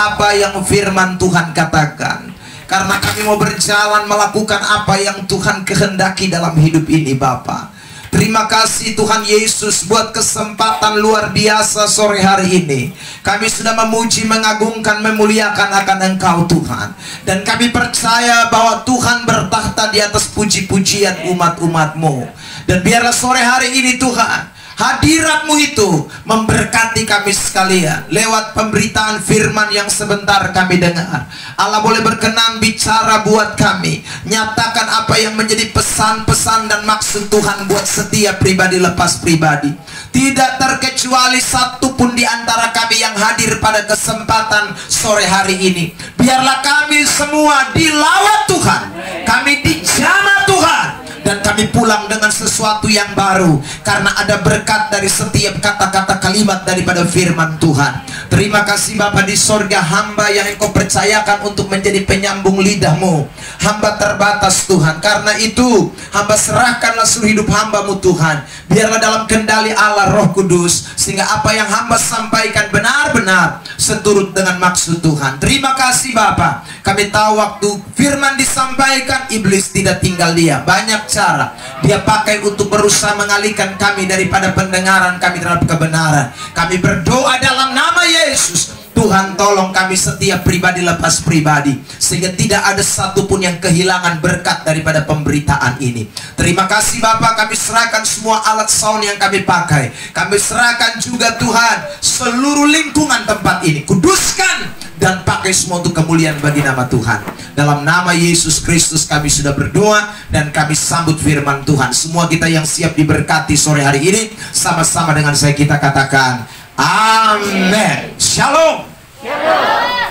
apa yang firman Tuhan katakan. Karena kami mau berjalan melakukan apa yang Tuhan kehendaki dalam hidup ini, Bapa. Terima kasih Tuhan Yesus buat kesempatan luar biasa sore hari ini. Kami sudah memuji, mengagungkan, memuliakan akan Engkau Tuhan. Dan kami percaya bahwa Tuhan bertahta di atas puji-pujian umat-umat-Mu. Dan biarlah sore hari ini Tuhan, hadirat-Mu itu memberkati kami sekalian. Lewat pemberitaan firman yang sebentar kami dengar, Allah boleh berkenan bicara buat kami, nyatakan apa yang menjadi pesan-pesan dan maksud Tuhan buat setiap pribadi lepas pribadi. Tidak terkecuali satu pun di antara kami yang hadir pada kesempatan sore hari ini. Biarlah kami semua dilawat Tuhan, kami dijamah Tuhan, dan kami pulang dengan sesuatu yang baru, karena ada berkat dari setiap kata-kata kalimat daripada firman Tuhan. Terima kasih Bapa di sorga, hamba yang Engkau percayakan untuk menjadi penyambung lidahmu. Hamba terbatas Tuhan, karena itu hamba serahkanlah seluruh hidup hamba-Mu Tuhan. Biarlah dalam kendali Allah Roh Kudus, sehingga apa yang hamba sampaikan benar-benar seturut dengan maksud Tuhan. Terima kasih Bapa. Kami tahu waktu firman disampaikan, iblis tidak tinggal diam. Banyak cara dia pakai untuk berusaha mengalihkan kami daripada pendengaran kami terhadap kebenaran. Kami berdoa dalam nama Yesus, Tuhan tolong kami setiap pribadi lepas pribadi, sehingga tidak ada satupun yang kehilangan berkat daripada pemberitaan ini. Terima kasih Bapak, kami serahkan semua alat sound yang kami pakai. Kami serahkan juga Tuhan seluruh lingkungan tempat ini. Kuduskan dan pakai semua untuk kemuliaan bagi nama Tuhan. Dalam nama Yesus Kristus kami sudah berdoa dan kami sambut firman Tuhan. Semua kita yang siap diberkati sore hari ini, sama-sama dengan saya kita katakan amin. Shalom.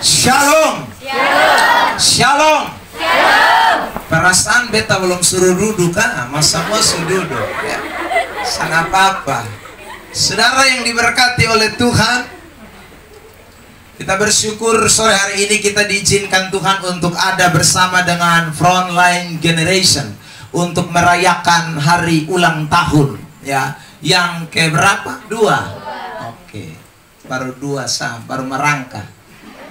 Shalom. Shalom. Perasaan beta belum suruh duduk kan? Masa mau suruh duduk ya? Sangat apa-apa. Saudara yang diberkati oleh Tuhan, kita bersyukur sore hari ini kita diizinkan Tuhan untuk ada bersama dengan Frontline Generation untuk merayakan hari ulang tahun ya. Yang keberapa? 2. Oke. Baru 2 baru merangkak.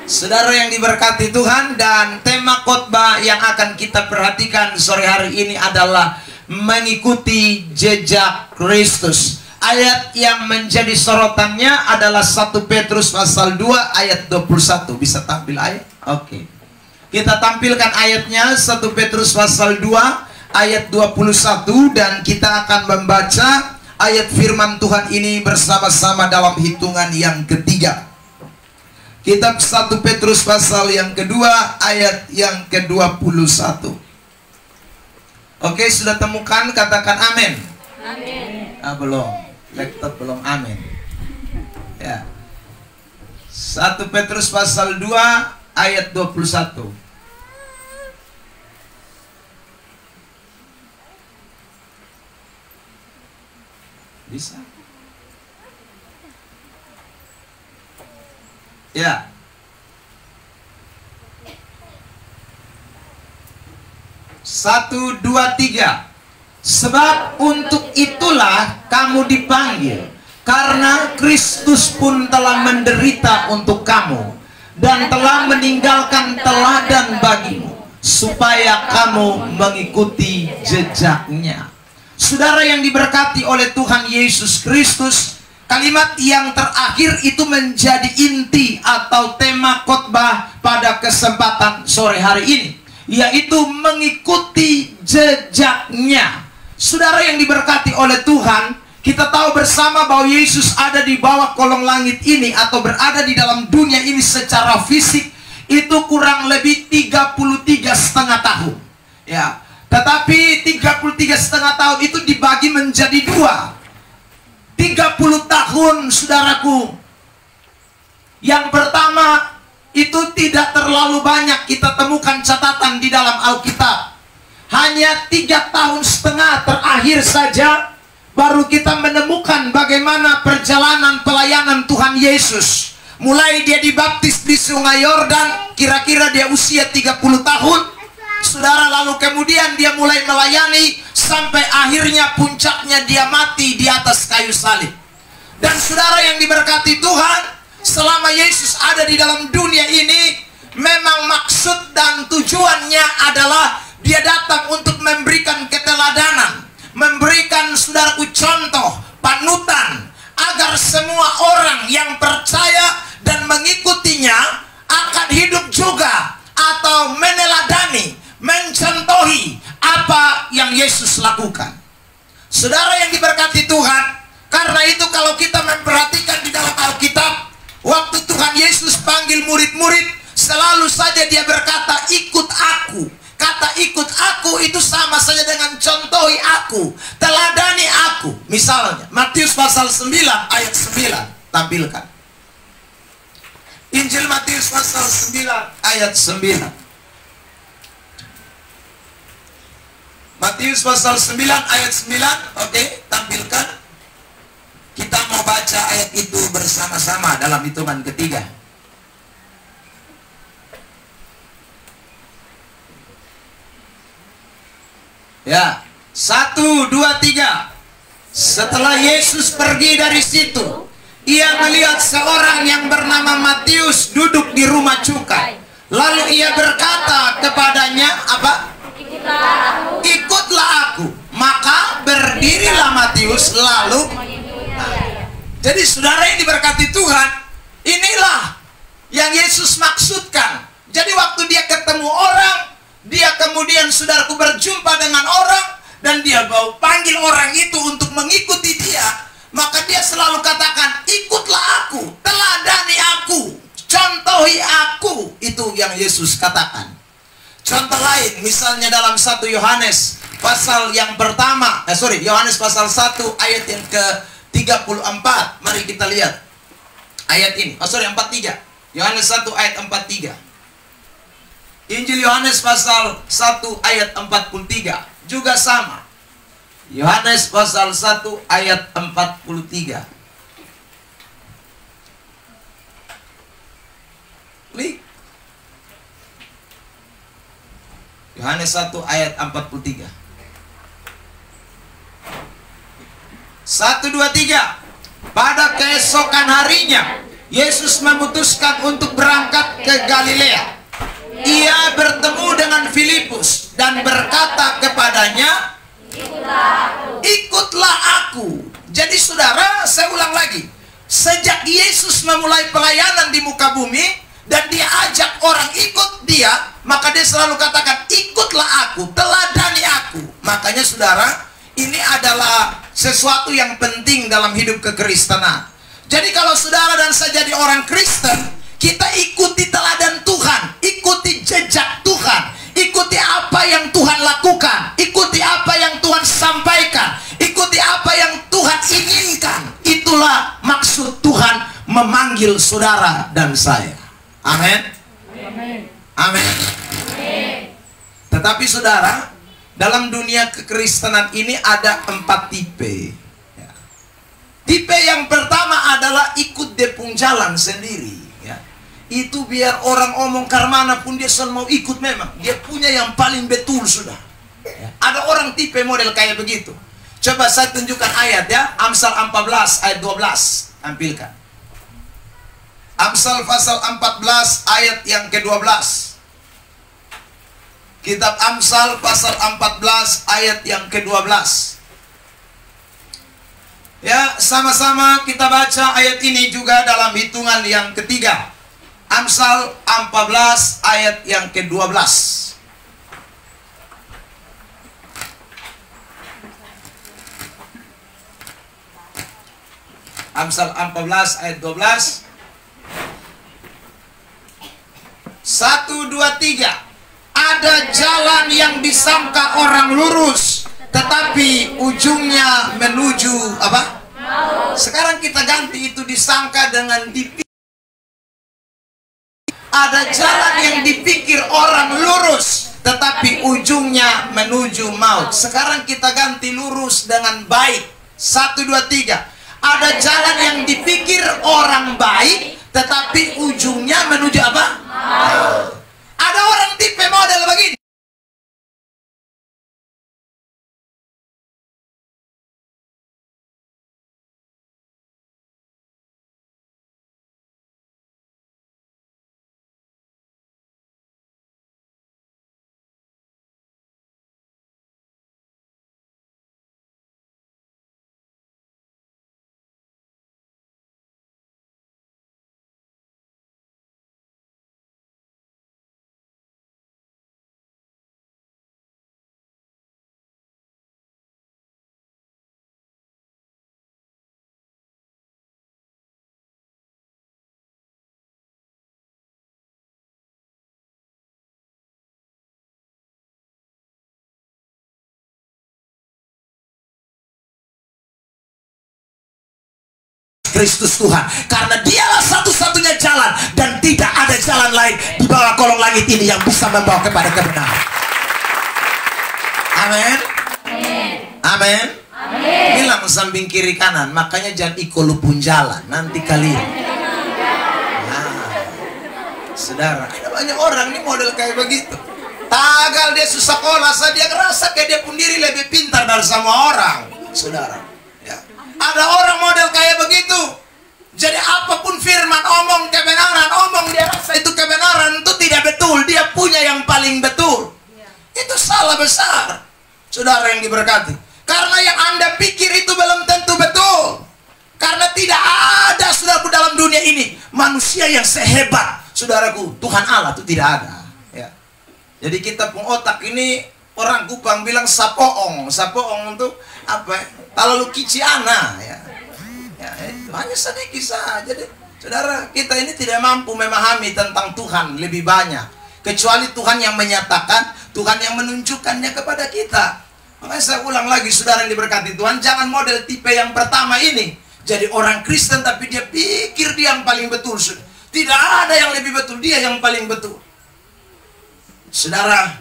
Saudara yang diberkati Tuhan, dan tema khotbah yang akan kita perhatikan sore hari ini adalah mengikuti jejak Kristus. Ayat yang menjadi sorotannya adalah 1 Petrus pasal 2 ayat 21. Bisa tampil ayat? Oke. Kita tampilkan ayatnya, 1 Petrus pasal 2 ayat 21, dan kita akan membaca ayat firman Tuhan ini bersama-sama dalam hitungan yang ketiga. Kitab 1 Petrus pasal yang kedua ayat yang ke-21. Oke, sudah temukan? Katakan amin. Amin. Belum. Laptop belum amin. Ya. 1 Petrus pasal 2 ayat 21. Bisa? Ya. Satu, dua, tiga. Sebab untuk itulah kamu dipanggil, karena Kristus pun telah menderita untuk kamu dan telah meninggalkan teladan bagimu, supaya kamu mengikuti jejaknya. Saudara yang diberkati oleh Tuhan Yesus Kristus, kalimat yang terakhir itu menjadi inti atau tema khotbah pada kesempatan sore hari ini, yaitu mengikuti jejaknya. Saudara yang diberkati oleh Tuhan, kita tahu bersama bahwa Yesus ada di bawah kolong langit ini atau berada di dalam dunia ini secara fisik itu kurang lebih 33,5 tahun. Ya. Tetapi 33,5 tahun itu dibagi menjadi 2. 30 tahun saudaraku, yang pertama itu tidak terlalu banyak kita temukan catatan di dalam Alkitab. Hanya 3,5 tahun terakhir saja baru kita menemukan bagaimana perjalanan pelayanan Tuhan Yesus. Mulai dia dibaptis di Sungai Yordan, kira-kira dia usia 30 tahun. Saudara, lalu kemudian dia mulai melayani sampai akhirnya puncaknya dia mati di atas kayu salib. Dan saudara yang diberkati Tuhan, selama Yesus ada di dalam dunia ini, juga atau meneladani, mencontohi apa yang Yesus lakukan. Saudara yang diberkati Tuhan, karena itu kalau kita memperhatikan di dalam Alkitab, waktu Tuhan Yesus panggil murid-murid, selalu saja dia berkata, ikut aku. Kata ikut aku itu sama saja dengan contohi aku, teladani aku. Misalnya Matius pasal 9 ayat 9, tampilkan. Injil Matius pasal 9 ayat 9. Matius pasal 9 ayat 9. Oke, tampilkan. Kita mau baca ayat itu bersama-sama dalam hitungan ketiga. Ya, 1, 2, 3. Setelah Yesus pergi dari situ, ia melihat seorang yang bernama Matius duduk di rumah cukai. Lalu ia berkata kepadanya, apa? Ikutlah aku. Maka berdirilah Matius lalu. Jadi saudara yang diberkati Tuhan, inilah yang Yesus maksudkan. Jadi waktu dia ketemu orang, dia kemudian saudaraku berjumpa dengan orang, dan dia mau panggil orang itu untuk mengikuti dia, maka dia selalu katakan, ikutlah aku, teladani aku, contohi aku. Itu yang Yesus katakan. Contoh lain, misalnya dalam 1 Yohanes pasal yang pertama, Yohanes pasal 1 ayat yang ke-34. Mari kita lihat ayat ini. 43. Yohanes 1 ayat 43. Injil Yohanes pasal 1 ayat 43 juga sama. Yohanes pasal 1 ayat 43. Klik. Yohanes 1 ayat 43. 1, 2, 3. Pada keesokan harinya Yesus memutuskan untuk berangkat ke Galilea. Ia bertemu dengan Filipus dan berkata kepadanya, ikutlah aku. Jadi saudara, saya ulang lagi. Sejak Yesus memulai pelayanan di muka bumi dan dia ajak orang ikut dia, maka dia selalu katakan, ikutlah aku, teladani aku. Makanya saudara, ini adalah sesuatu yang penting dalam hidup kekristenan. Jadi kalau saudara dan saya jadi orang Kristen, kita ikuti teladan Tuhan, ikuti jejak Tuhan, ikuti apa yang Tuhan lakukan, ikuti apa yang Tuhan sampaikan, ikuti apa yang Tuhan inginkan. Itulah maksud Tuhan memanggil saudara dan saya. Amin. Amin. Tetapi saudara, dalam dunia kekristenan ini ada 4 tipe. Tipe yang pertama adalah ikut depung jalan sendiri. Itu biar orang omong karmana pun dia selalu mau ikut memang. Dia punya yang paling betul sudah. Ada orang tipe model kayak begitu. Coba saya tunjukkan ayat ya. Amsal 14 ayat 12. Tampilkan. Amsal pasal 14 ayat yang ke-12. Kitab Amsal pasal 14 ayat yang ke-12. Ya, sama-sama kita baca ayat ini juga dalam hitungan yang ketiga. Amsal 14 ayat yang ke-12. Amsal 14 ayat 12. 1, 2, 3. Ada jalan yang disangka orang lurus, tetapi ujungnya menuju apa? Sekarang kita ganti itu disangka dengan dipikir. Ada jalan yang dipikir orang lurus, tetapi ujungnya menuju maut. Sekarang kita ganti lurus dengan baik. 1, 2, 3. Ada jalan yang dipikir orang baik, tetapi ujungnya menuju apa? Maut. Ada orang tipe model begini. Kristus Tuhan. Karena dialah satu-satunya jalan, dan tidak ada jalan lain di bawah kolong langit ini yang bisa membawa kepada kebenaran. Amin. Amin. Bilang samping kiri kanan, makanya jangan ikolupun jalan, nanti kalian. Saudara, ada banyak orang nih model kayak begitu. Tagal dia susah sekolah, dia ngerasa kayak dia pun diri lebih pintar dari semua orang. Saudara, ya. Ada orang model kayak begitu. Jadi apapun firman, omong kebenaran, omong dia rasa itu kebenaran, itu tidak betul. Dia punya yang paling betul. Itu salah besar, saudara yang diberkati. Karena yang Anda pikir itu belum tentu betul. Karena tidak ada, saudaraku, dalam dunia ini manusia yang sehebat, saudaraku, Tuhan Allah itu tidak ada. Ya. Jadi kita pun otak ini, orang Kupang bilang sapoong. Sapoong itu apa? Terlalu kiciana. Ya. Ya, itu hanya sedikit saja. Jadi, saudara, kita ini tidak mampu memahami tentang Tuhan lebih banyak. Kecuali Tuhan yang menyatakan, Tuhan yang menunjukkannya kepada kita. Makanya saya ulang lagi, saudara yang diberkati Tuhan, jangan model tipe yang pertama ini. Jadi orang Kristen tapi dia pikir dia yang paling betul. Tidak ada yang lebih betul, dia yang paling betul. Saudara,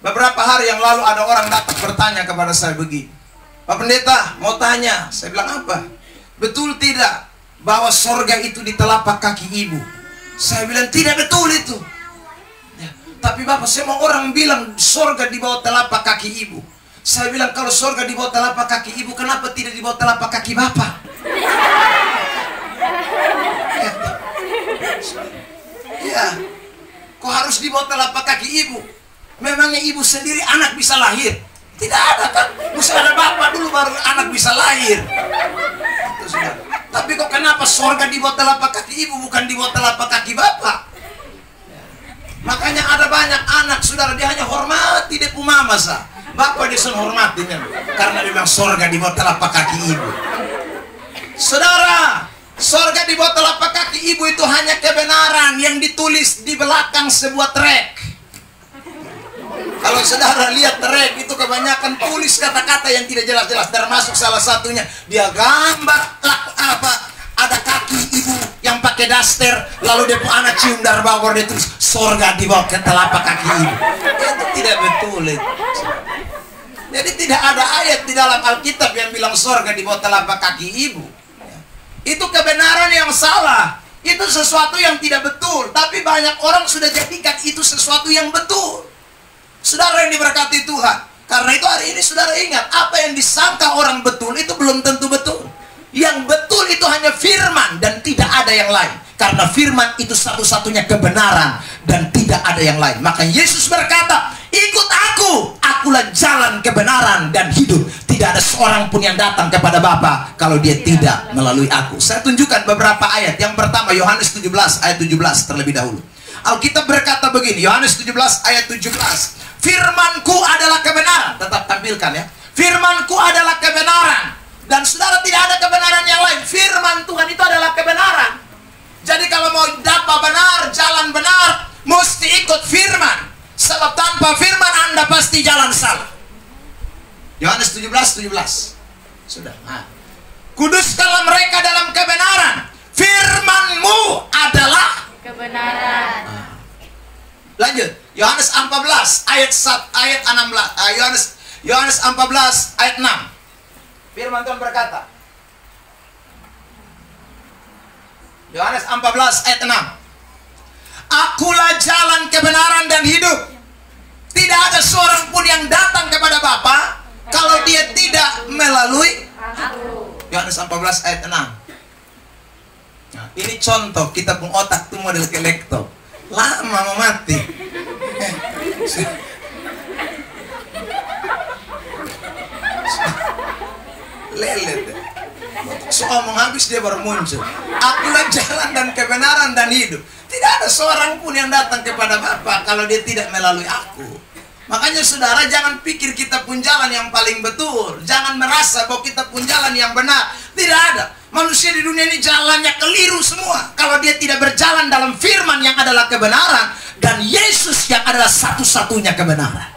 beberapa hari yang lalu ada orang datang bertanya kepada saya begini, Pak Pendeta, mau tanya. Saya bilang apa? Betul tidak bahwa sorga itu di telapak kaki ibu? Saya bilang tidak betul itu. Ya, tapi Bapak, saya mau orang bilang sorga di bawah telapak kaki ibu. Saya bilang kalau sorga di bawah telapak kaki ibu, kenapa tidak di bawah telapak kaki Bapak? Ya, kok harus di bawah telapak kaki ibu? Memangnya ibu sendiri anak bisa lahir? Tidak ada kan? Mesti ada bapak dulu baru anak bisa lahir. Itu, saudara. Tapi kok kenapa sorga di bawah telapak kaki ibu bukan di bawah telapak kaki bapak? Makanya ada banyak anak, saudara, dia hanya hormati dia mama sah. Bapak dia sudah hormatinya karena dia bilang sorga di bawah telapak kaki ibu. Saudara, sorga di bawah telapak kaki ibu itu hanya kebenaran yang ditulis di belakang sebuah trek. Kalau saudara lihat trek itu kebanyakan tulis kata-kata yang tidak jelas-jelas. Termasuk salah satunya dia gambar apa? Ada kaki ibu yang pakai daster, lalu dia pun anak cium dari bawah, dia tulis sorga di bawah telapak kaki ibu. Itu tidak betul itu. Jadi tidak ada ayat di dalam Alkitab yang bilang sorga di bawah telapak kaki ibu. Itu kebenaran yang salah. Itu sesuatu yang tidak betul. Tapi banyak orang sudah jadikan itu sesuatu yang betul. Saudara yang diberkati Tuhan. Karena itu hari ini saudara ingat, apa yang disangka orang betul itu belum tentu betul. Yang betul itu hanya firman dan tidak ada yang lain. Karena firman itu satu-satunya kebenaran dan tidak ada yang lain. Maka Yesus berkata, ikut aku, akulah jalan kebenaran dan hidup. Tidak ada seorang pun yang datang kepada Bapa kalau dia tidak melalui aku. Saya tunjukkan beberapa ayat. Yang pertama Yohanes 17 ayat 17 terlebih dahulu. Alkitab berkata begini, Yohanes 17 ayat 17. Firmanku adalah kebenaran. Tetap tampilkan ya. Firmanku adalah kebenaran. Dan saudara, tidak ada kebenaran yang lain. Firman Tuhan itu adalah kebenaran. Jadi kalau mau dapat benar, jalan benar, mesti ikut firman. Sebab tanpa firman Anda pasti jalan salah. Yohanes 17:17. Sudah. Nah. Kuduskanlah mereka dalam kebenaran. Firman-Mu adalah kebenaran. Nah. Lanjut. Yohanes 14 ayat 16. Yohanes 14 ayat 6. Firman Tuhan berkata. Yohanes 14 ayat 6. Akulah jalan kebenaran dan hidup. Tidak ada seorang pun yang datang kepada Bapa kalau dia tidak melalui aku. Yohanes 14 ayat 6. Nah, ini contoh kita pun otak tuh model kelekto. Lama mau mati. Lelet. So omong habis dia baru muncul. Akulah jalan dan kebenaran dan hidup. Tidak ada seorang pun yang datang kepada Bapa kalau dia tidak melalui aku. Makanya saudara, jangan pikir kita pun jalan yang paling betul. Jangan merasa bahwa kita pun jalan yang benar. Tidak ada. Manusia di dunia ini jalannya keliru semua kalau dia tidak berjalan dalam firman yang adalah kebenaran dan Yesus yang adalah satu-satunya kebenaran.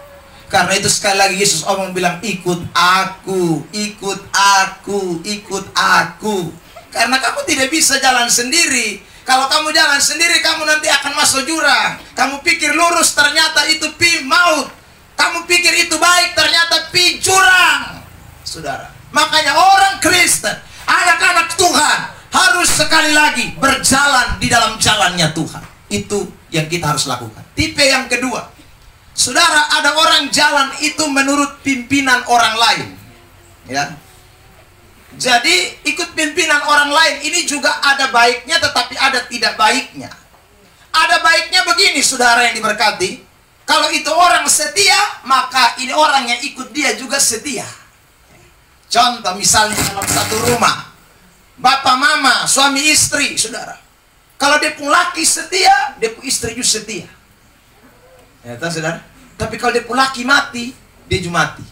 Karena itu sekali lagi Yesus omong bilang, ikut aku, ikut aku, ikut aku. Karena kamu tidak bisa jalan sendiri. Kalau kamu jalan sendiri, kamu nanti akan masuk jurang. Kamu pikir lurus, ternyata itu pi maut. Kamu pikir itu baik, ternyata pi jurang. Saudara, makanya orang Kristen, anak-anak Tuhan, harus sekali lagi berjalan di dalam jalannya Tuhan. Itu yang kita harus lakukan. Tipe yang kedua, saudara, ada orang jalan itu menurut pimpinan orang lain. Ya. Jadi ikut pimpinan orang lain ini juga ada baiknya, tetapi ada tidak baiknya. Ada baiknya begini, saudara yang diberkati. Kalau itu orang setia, maka ini orang yang ikut dia juga setia. Contoh misalnya dalam satu rumah, bapak mama, suami istri, saudara. Kalau dia pun laki setia, dia pun istri juga setia. Ya, tahu, saudara. Tapi kalau dia pun laki mati, dia juga mati.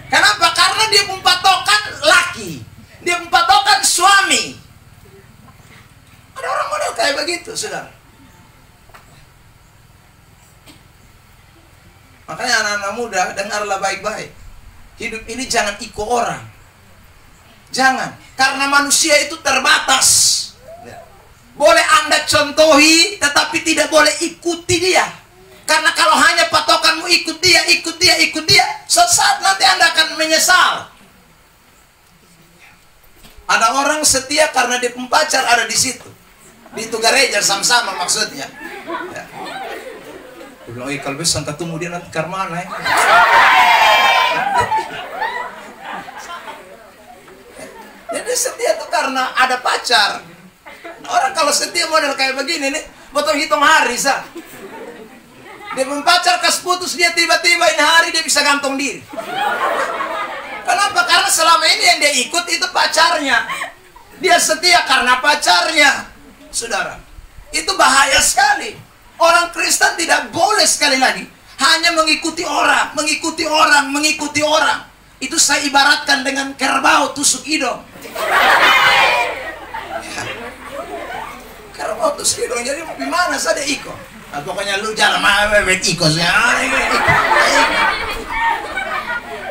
Kenapa? Karena dia pun patokan laki, dia pun patokan suami. Ada orang model kayak begitu, saudara. Makanya anak-anak muda, dengarlah baik-baik. Hidup ini jangan ikut orang. Jangan. Karena manusia itu terbatas. Boleh Anda contohi, tetapi tidak boleh ikuti dia. Karena kalau hanya patokanmu ikut dia, suatu saat nanti Anda akan menyesal. Ada orang setia karena dia pacar ada di situ. Di itu gereja sama-sama maksudnya. Ya. Dia bilang, kalau bisa ketemu dia nanti karmana ya. Jadi setia itu karena ada pacar. Orang kalau setia model kayak begini nih, betul hitung hari sah. Dia mempacar kas putus, dia tiba-tiba ini hari dia bisa gantung diri. Kenapa? Karena selama ini yang dia ikut itu pacarnya. Dia setia karena pacarnya. Saudara, itu bahaya sekali. Orang Kristen tidak boleh sekali lagi hanya mengikuti orang, mengikuti orang, mengikuti orang. Itu saya ibaratkan dengan kerbau tusuk hidung. Ya. Kerbau tusuk hidung, jadi gimana saja ikut. Nah, pokoknya lu jangan mewek ikut ya.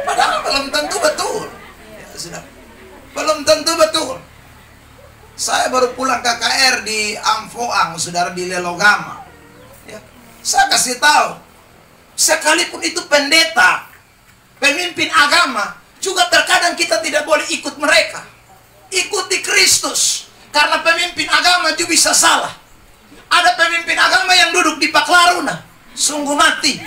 Padahal belum tentu betul. Ya, sudah. Belum tentu betul. Saya baru pulang KKR di Amfoang, saudara, di Lelogama. Ya. Saya kasih tahu, sekalipun itu pendeta, pemimpin agama, juga terkadang kita tidak boleh ikut mereka. Ikuti Kristus. Karena pemimpin agama juga bisa salah. Ada pemimpin agama yang duduk di Paklaruna, sungguh mati.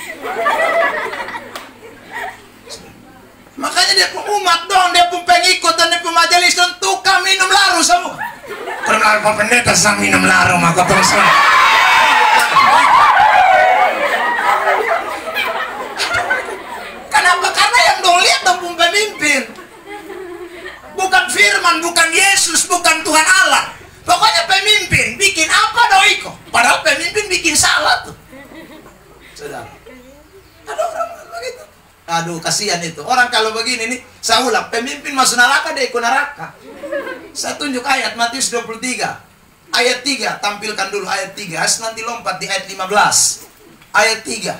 Makanya dia pun umat dong, dia pun pengikut dan dia pun majelis dan tukang minum laru semua. Kenapa pendeta sang minum laru maka terus. Kenapa? Karena yang dong lihat dong pun pemimpin. Bukan firman, bukan Yesus, bukan Tuhan Allah. Pokoknya pemimpin bikin apa doiko. Padahal pemimpin bikin salah tuh. Saudara, ada orang begitu. Aduh, kasihan itu. Orang kalau begini nih, saya ulang, pemimpin masuk neraka, dia ikut neraka. Saya tunjuk ayat Matius 23. Ayat 3, tampilkan dulu ayat 3. Nanti lompat di ayat 15. Ayat 3.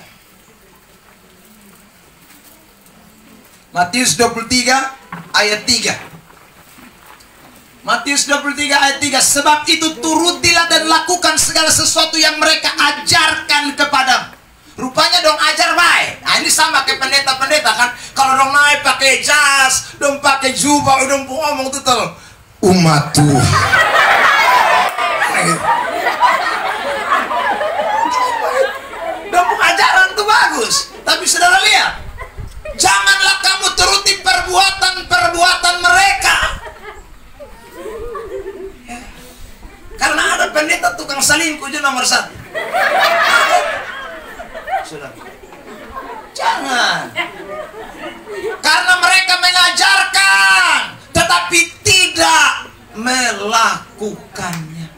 Matius 23 ayat 3. Matius 23 ayat 3. Sebab itu turutilah dan lakukan segala sesuatu yang mereka ajarkan kepadamu. Rupanya dong ajar baik. Nah ini sama kayak pendeta-pendeta kan. Kalau dong naik pakai jas, dong pakai jubah, dong ngomong tuh tuh umat Tuhan. Dong ajaran tuh bagus. Tapi saudara lihat, janganlah kamu turuti perbuatan-perbuatan mereka. Karena ada pendeta tukang selingkuh itu nomor 1. Sudah. Jangan. Karena mereka mengajarkan, tetapi tidak melakukannya.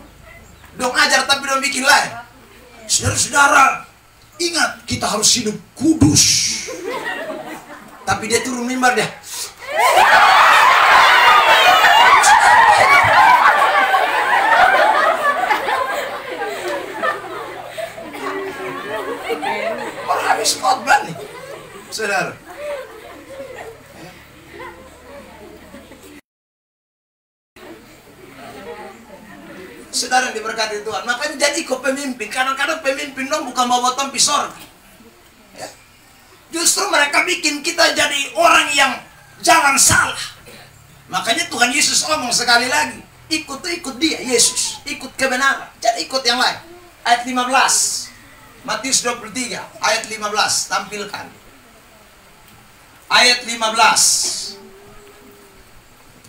Dong ajar tapi dong bikin lain. Saudara-saudara, ingat kita harus hidup kudus. Tapi dia turun mimbar dia. Habis khotbah nih, saudara. saudara yang diberkati Tuhan. Makanya jadi kok pemimpin. Kadang-kadang pemimpin dong bukan bawa tompi sorga. Ya. Justru mereka bikin kita jadi orang yang jalan salah. Makanya Tuhan Yesus ngomong sekali lagi, ikut dia, Yesus. Ikut kebenaran. Jangan ikut yang lain. Ayat 15. Matius 23, ayat 15. Tampilkan. Ayat 15.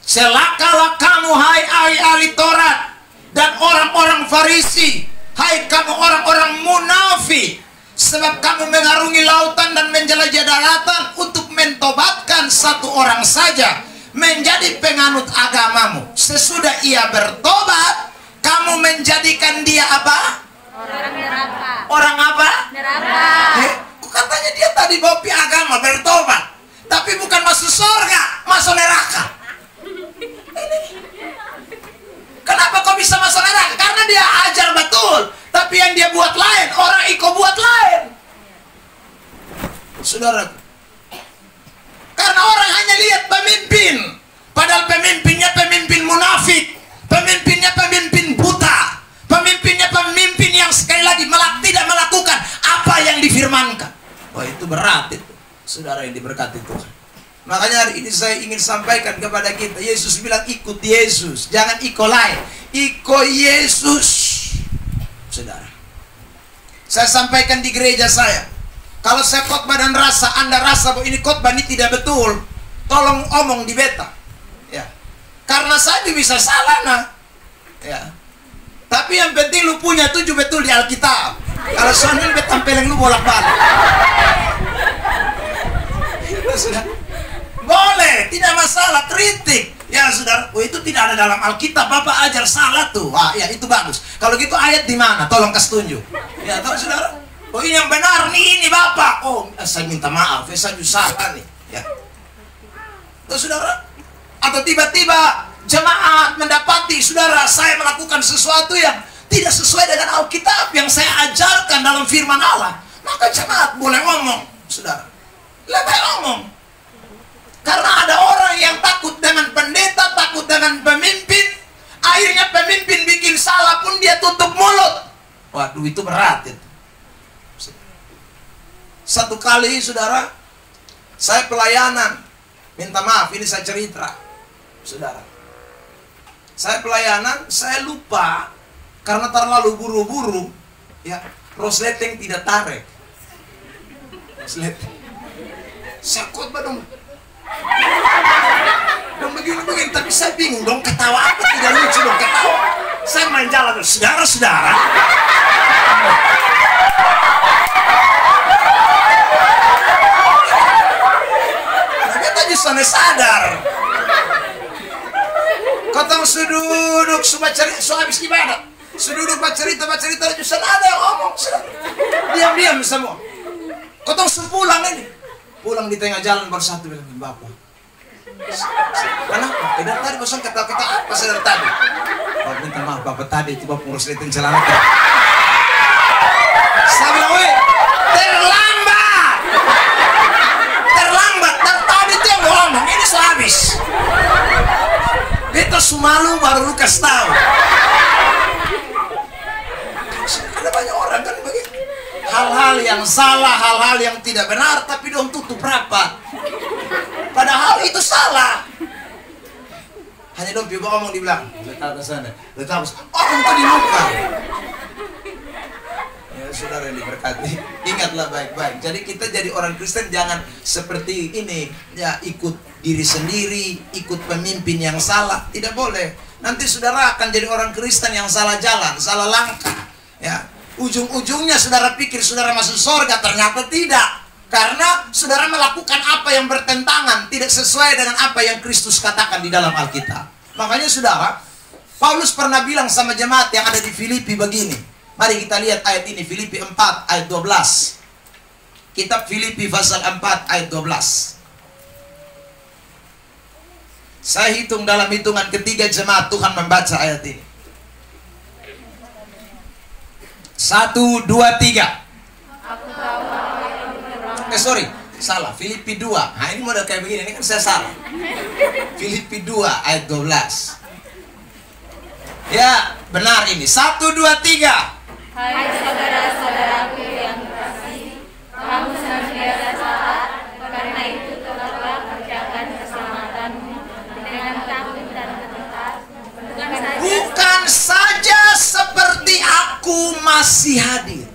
Celakalah kamu, hai ahli-ahli Taurat dan orang-orang Farisi, hai kamu orang-orang munafik, sebab kamu mengarungi lautan dan menjelajah daratan untuk mentobatkan satu orang saja menjadi penganut agamamu. Sesudah ia bertobat, kamu menjadikan dia apa? Orang neraka. Orang apa? Neraka. Katanya dia tadi bawa agama, bertobat, tapi bukan masuk surga, masuk neraka. Kenapa kok bisa masuk neraka? Karena dia ajar betul, tapi yang dia buat lain, orang ikut buat lain. Saudara, karena orang hanya lihat pemimpin, padahal pemimpinnya pemimpin munafik, pemimpinnya pemimpin buta, pemimpinnya pemimpin yang sekali lagi tidak melakukan apa yang difirmankan. Wah, itu berat itu, saudara yang diberkati Tuhan. Makanya hari ini saya ingin sampaikan kepada kita, Yesus bilang ikut Yesus, jangan ikut lain, ikut Yesus. Saudara, saya sampaikan di gereja saya, kalau saya khotbah dan Anda rasa bahwa ini khotbah ini tidak betul, tolong omong di beta, ya. Karena saya bisa salah, nah, ya. Tapi yang penting lu punya tujuh betul di Alkitab. Kalau soalnya lu tampilin lu bolak-balik. Sudah. Boleh, tidak masalah, kritik. Ya saudara, oh itu tidak ada dalam Alkitab, Bapak ajar salah tuh. Ah ya, itu bagus. Kalau gitu ayat di mana? Tolong kasih tunjuk. Ya, tahu saudara? Oh ini yang benar nih, ini Bapak. Oh, saya minta maaf, saya juga salah nih. Ya. Tahu saudara? Atau tiba-tiba jemaat mendapati saudara saya melakukan sesuatu yang tidak sesuai dengan Alkitab yang saya ajarkan dalam firman Allah. Maka jemaat boleh ngomong, saudara. Lebih ngomong. Karena ada orang yang takut dengan pendeta, takut dengan pemimpin. Akhirnya pemimpin bikin salah pun dia tutup mulut. Waduh, itu berat itu. Satu kali saudara, saya pelayanan. Minta maaf, ini saya cerita, saudara. Saya pelayanan, saya lupa karena terlalu buru-buru. Ya, resleting tidak tarik. Resleting. Saya khotbah dong begini-begini, tapi saya bingung dong, ketawa apa tidak lucu dong, ketawa. Saya main jalan, saudara-saudara. Nah, kita justru sadar. Kata sududuk, habis ibadah. Sududuk cerita, justru ada yang ngomong. Diam-diam semua. Kata sepulang ini. Pulang di tengah jalan baru satu bilang, Bapak. Kenapa? Dari tadi bosan kata-kata apa saudara tadi? Bapak minta maaf, Bapak tadi itu Bapak ngurus liatin celana. Saya bilang, weh, terlambat. Tadi itu yang ngomong, ini sudah habis. Itu sumalu baru lu kasih tahu. Ada banyak orang kan begitu. Hal-hal yang salah, hal-hal yang tidak benar, tapi dong tutup rapat. Padahal itu salah. Hanya dong pipa ngomong di belakang. Letak ke sana, letak ke sana. Oh, itu di muka. Ya, saudara yang diberkati, ingatlah baik-baik. Jadi kita jadi orang Kristen jangan seperti ini, ya ikut diri sendiri, ikut pemimpin yang salah, tidak boleh. Nanti saudara akan jadi orang Kristen yang salah jalan, salah langkah. Ya, ujung-ujungnya saudara pikir saudara masuk surga, ternyata tidak. Karena saudara melakukan apa yang bertentangan, tidak sesuai dengan apa yang Kristus katakan di dalam Alkitab. Makanya saudara, Paulus pernah bilang sama jemaat yang ada di Filipi begini. Mari kita lihat ayat ini, Filipi 4 ayat 12. Kitab Filipi pasal 4 ayat 12. Saya hitung dalam hitungan ketiga jemaat Tuhan membaca ayat ini. 1, 2, 3. Salah, Filipi 2. Nah ini model kayak begini, ini kan saya salah. Filipi 2 ayat 12. Ya, Benar ini. 1, 2, 3. Hai saudara-saudaraku yang kekasih, kamu senantiasa taat, karena itu tetaplah kerjakan keselamatanmu dengan takut dan ketat, Bukan saja seperti aku masih hadir,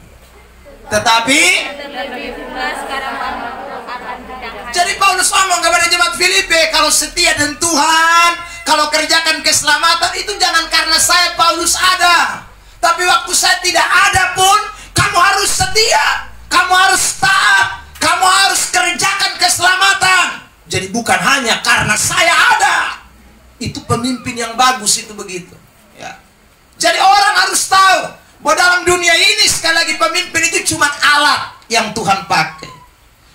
tetapi lebih pula sekarang kamu akan kerjakan. jadi Paulus ngomong kepada jemaat Filipi, kalau setia dengan Tuhan, kalau kerjakan keselamatan itu jangan karena saya Paulus ada, tapi waktu saya tidak ada pun kamu harus setia, kamu harus taat, kamu harus kerjakan keselamatan. Jadi bukan hanya karena saya ada. Itu pemimpin yang bagus itu begitu. Ya. Jadi orang harus tahu bahwa dalam dunia ini sekali lagi pemimpin itu cuma alat yang Tuhan pakai.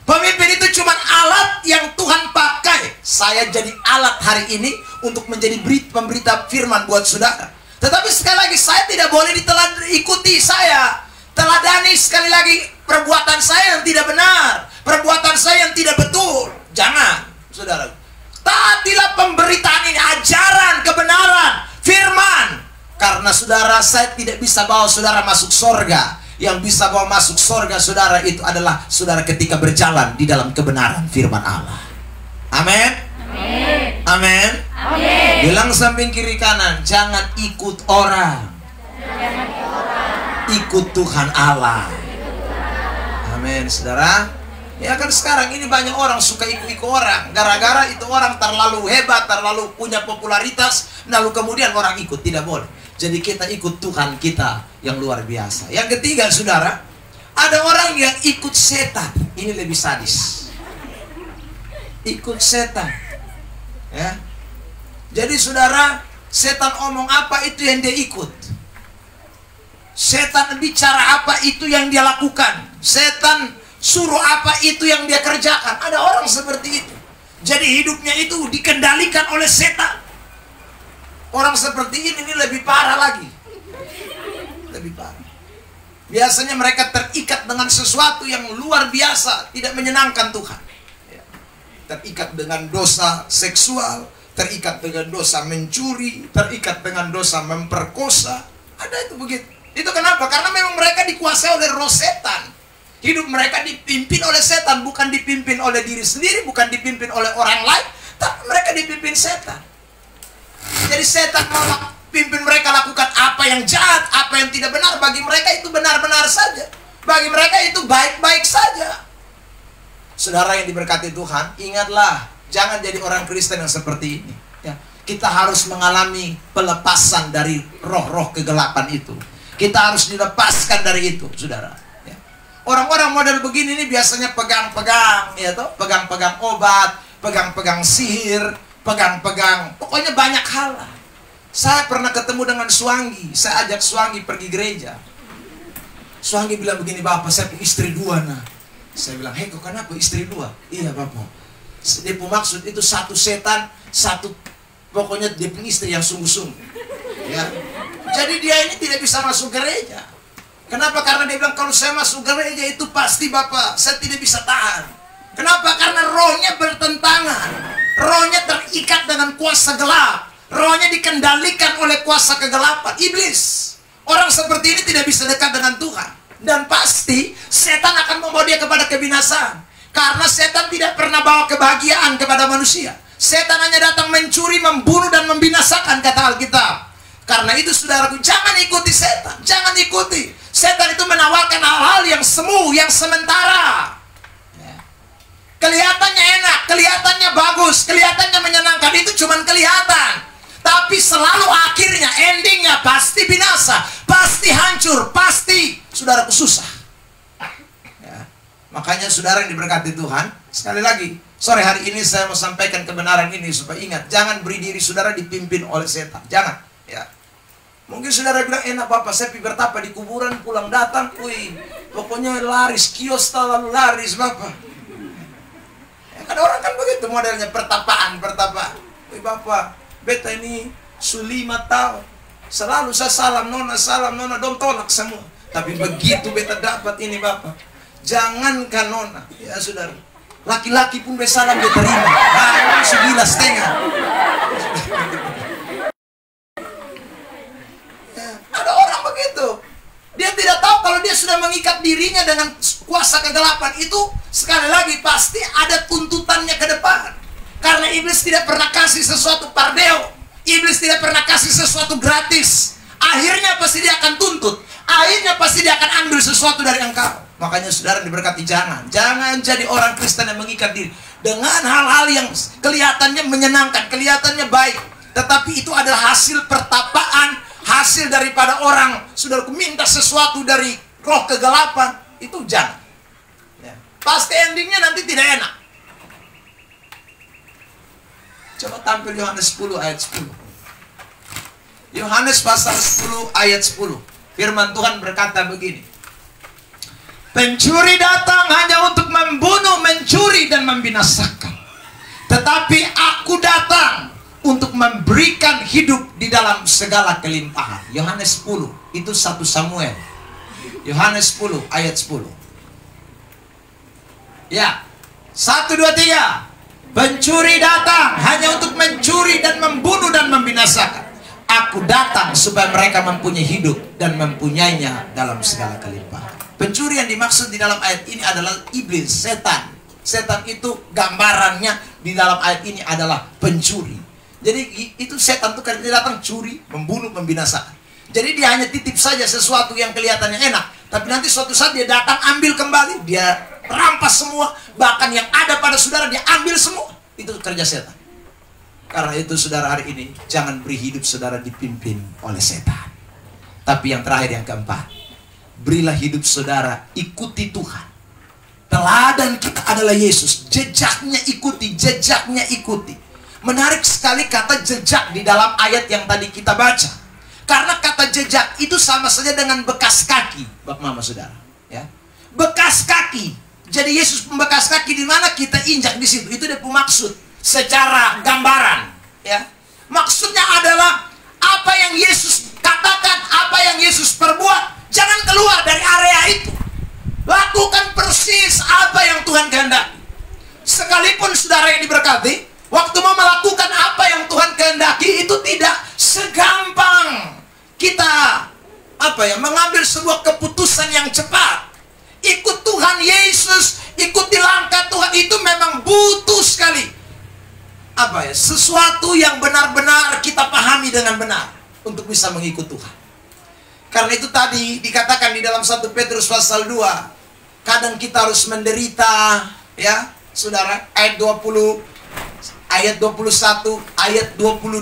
Pemimpin itu cuma alat yang Tuhan pakai. Saya jadi alat hari ini untuk menjadi pemberita firman buat saudara. Tetapi sekali lagi saya tidak boleh ikuti saya. Teladani sekali lagi perbuatan saya yang tidak benar, perbuatan saya yang tidak betul. Jangan, saudara. Taatilah pemberitaan ini, ajaran, kebenaran, firman. Karena saudara, saya tidak bisa bawa saudara masuk sorga. Yang bisa bawa masuk sorga saudara itu adalah saudara ketika berjalan di dalam kebenaran firman Allah. Amin. Amin. Amin. Amin. Bilang samping kiri kanan, jangan ikut orang, ikut Tuhan Allah. Amin, saudara. Ya kan sekarang ini banyak orang suka ikut-ikut orang, gara-gara itu orang terlalu hebat, terlalu punya popularitas, lalu kemudian orang ikut. Tidak boleh. Jadi kita ikut Tuhan kita yang luar biasa. Yang ketiga, saudara, ada orang yang ikut setan. Ini lebih sadis. Ikut setan. Ya. Jadi saudara, setan omong apa itu yang dia ikut. Setan bicara apa itu yang dia lakukan. Setan suruh apa itu yang dia kerjakan. Ada orang seperti itu. Jadi hidupnya itu dikendalikan oleh setan. Orang seperti ini lebih parah lagi. Lebih parah. Biasanya mereka terikat dengan sesuatu yang luar biasa, tidak menyenangkan Tuhan. Terikat dengan dosa seksual, terikat dengan dosa mencuri, terikat dengan dosa memperkosa. Ada itu begitu. Itu kenapa? Karena memang mereka dikuasai oleh roh setan. Hidup mereka dipimpin oleh setan, bukan dipimpin oleh diri sendiri, bukan dipimpin oleh orang lain, tapi mereka dipimpin setan. Jadi setan mau pimpin mereka lakukan apa yang jahat, apa yang tidak benar. Bagi mereka itu benar-benar saja. Bagi mereka itu baik-baik saja. Saudara yang diberkati Tuhan, ingatlah, jangan jadi orang Kristen yang seperti ini. Ya. Kita harus mengalami pelepasan dari roh-roh kegelapan itu. Kita harus dilepaskan dari itu, saudara. Orang-orang model begini ini biasanya pegang-pegang, ya toh, pegang-pegang obat, pegang-pegang sihir, pegang-pegang, pokoknya banyak hal. Saya pernah ketemu dengan Suanggi, saya ajak Suanggi pergi gereja. Suanggi bilang begini, Bapak, saya punya istri 2 nah. Saya bilang, hei kok kenapa istri 2? Iya Bapak. Dia pun maksud itu satu setan, satu pokoknya dia punya istri yang sungguh-sungguh. Ya. Jadi dia ini tidak bisa masuk gereja. Kenapa? Karena dia bilang kalau saya masuk gereja itu pasti Bapak, saya tidak bisa tahan. Kenapa? Karena rohnya bertentangan. Rohnya terikat dengan kuasa gelap. Rohnya dikendalikan oleh kuasa kegelapan, iblis. Orang seperti ini tidak bisa dekat dengan Tuhan. Dan pasti setan akan membawa dia kepada kebinasaan. Karena setan tidak pernah bawa kebahagiaan kepada manusia. Setan hanya datang mencuri, membunuh, dan membinasakan, kata Alkitab. Karena itu saudaraku, jangan ikuti setan. Jangan ikuti. Setan itu menawarkan hal-hal yang semu, yang sementara. Kelihatannya enak, kelihatannya bagus, kelihatannya menyenangkan. Itu cuma kelihatan. Tapi selalu akhirnya, endingnya pasti binasa, pasti hancur, pasti saudaraku susah. Ya. Makanya saudara yang diberkati Tuhan, sekali lagi, sore hari ini saya mau sampaikan kebenaran ini supaya ingat, jangan beri diri saudara dipimpin oleh setan. Jangan. Ya. Mungkin saudara bilang, enak Bapak, saya pergi bertapa di kuburan, pulang datang, wih, pokoknya laris, kios lalu laris Bapak. Ya, kan orang kan begitu modelnya, pertapaan. Wih Bapak, beta ini sulima tahun, selalu saya salam nona, dong tolak semua. Tapi begitu beta dapat ini Bapak, jangankan nona, ya saudara, laki-laki pun besalam dia terima. Nah, segilas setengah. sudah mengikat dirinya dengan kuasa kegelapan itu, sekali lagi pasti ada tuntutannya ke depan. Karena iblis tidak pernah kasih sesuatu pardeo. Iblis tidak pernah kasih sesuatu gratis. Akhirnya pasti dia akan tuntut. Akhirnya pasti dia akan ambil sesuatu dari engkau. Makanya saudara diberkati, jangan jadi orang Kristen yang mengikat diri dengan hal-hal yang kelihatannya menyenangkan, kelihatannya baik, tetapi itu adalah hasil pertapaan, hasil daripada orang saudaraku minta sesuatu dari roh kegelapan. Itu jangan ya. Pasti endingnya nanti tidak enak. Coba tampil Yohanes 10 ayat 10. Yohanes pasal 10 ayat 10. Firman Tuhan berkata begini: pencuri datang hanya untuk membunuh, mencuri, dan membinasakan. Tetapi aku datang untuk memberikan hidup di dalam segala kelimpahan. Yohanes 10, itu 1 Samuel. Yohanes 10 ayat 10. Ya, 1, 2, 3. Pencuri datang hanya untuk mencuri dan membunuh dan membinasakan. Aku datang supaya mereka mempunyai hidup dan mempunyainya dalam segala kelimpahan. Pencuri yang dimaksud di dalam ayat ini adalah iblis, setan. Setan itu gambarannya di dalam ayat ini adalah pencuri. Jadi itu setan itu kan dia datang curi, membunuh, membinasakan. Jadi dia hanya titip saja sesuatu yang kelihatannya enak, tapi nanti suatu saat dia datang ambil kembali, dia rampas semua, bahkan yang ada pada saudara dia ambil semua. Itu kerja setan. Karena itu saudara, hari ini jangan beri hidup saudara dipimpin oleh setan. Tapi yang terakhir, yang keempat, berilah hidup saudara ikuti Tuhan. Teladan kita adalah Yesus. Jejaknya ikuti, jejaknya ikuti. Menarik sekali kata jejak di dalam ayat yang tadi kita baca. Karena kata jejak itu sama saja dengan bekas kaki, Bapak Mama Saudara. Ya, bekas kaki. Jadi Yesus membekas kaki di mana kita injak di situ. Itu dia maksud. Secara gambaran, ya, maksudnya adalah apa yang Yesus katakan, apa yang Yesus perbuat, jangan keluar dari area itu. Lakukan persis apa yang Tuhan kehendaki. Sekalipun saudara yang diberkati, waktu mau melakukan apa yang Tuhan kehendaki, itu tidak segampang kita mengambil sebuah keputusan yang cepat. Ikut Tuhan Yesus, ikuti langkah Tuhan, itu memang butuh sekali sesuatu yang benar-benar kita pahami dengan benar untuk bisa mengikut Tuhan. Karena itu tadi dikatakan di dalam 1 Petrus pasal 2, kadang kita harus menderita, ya saudara, ayat 20, ayat 21, ayat 22.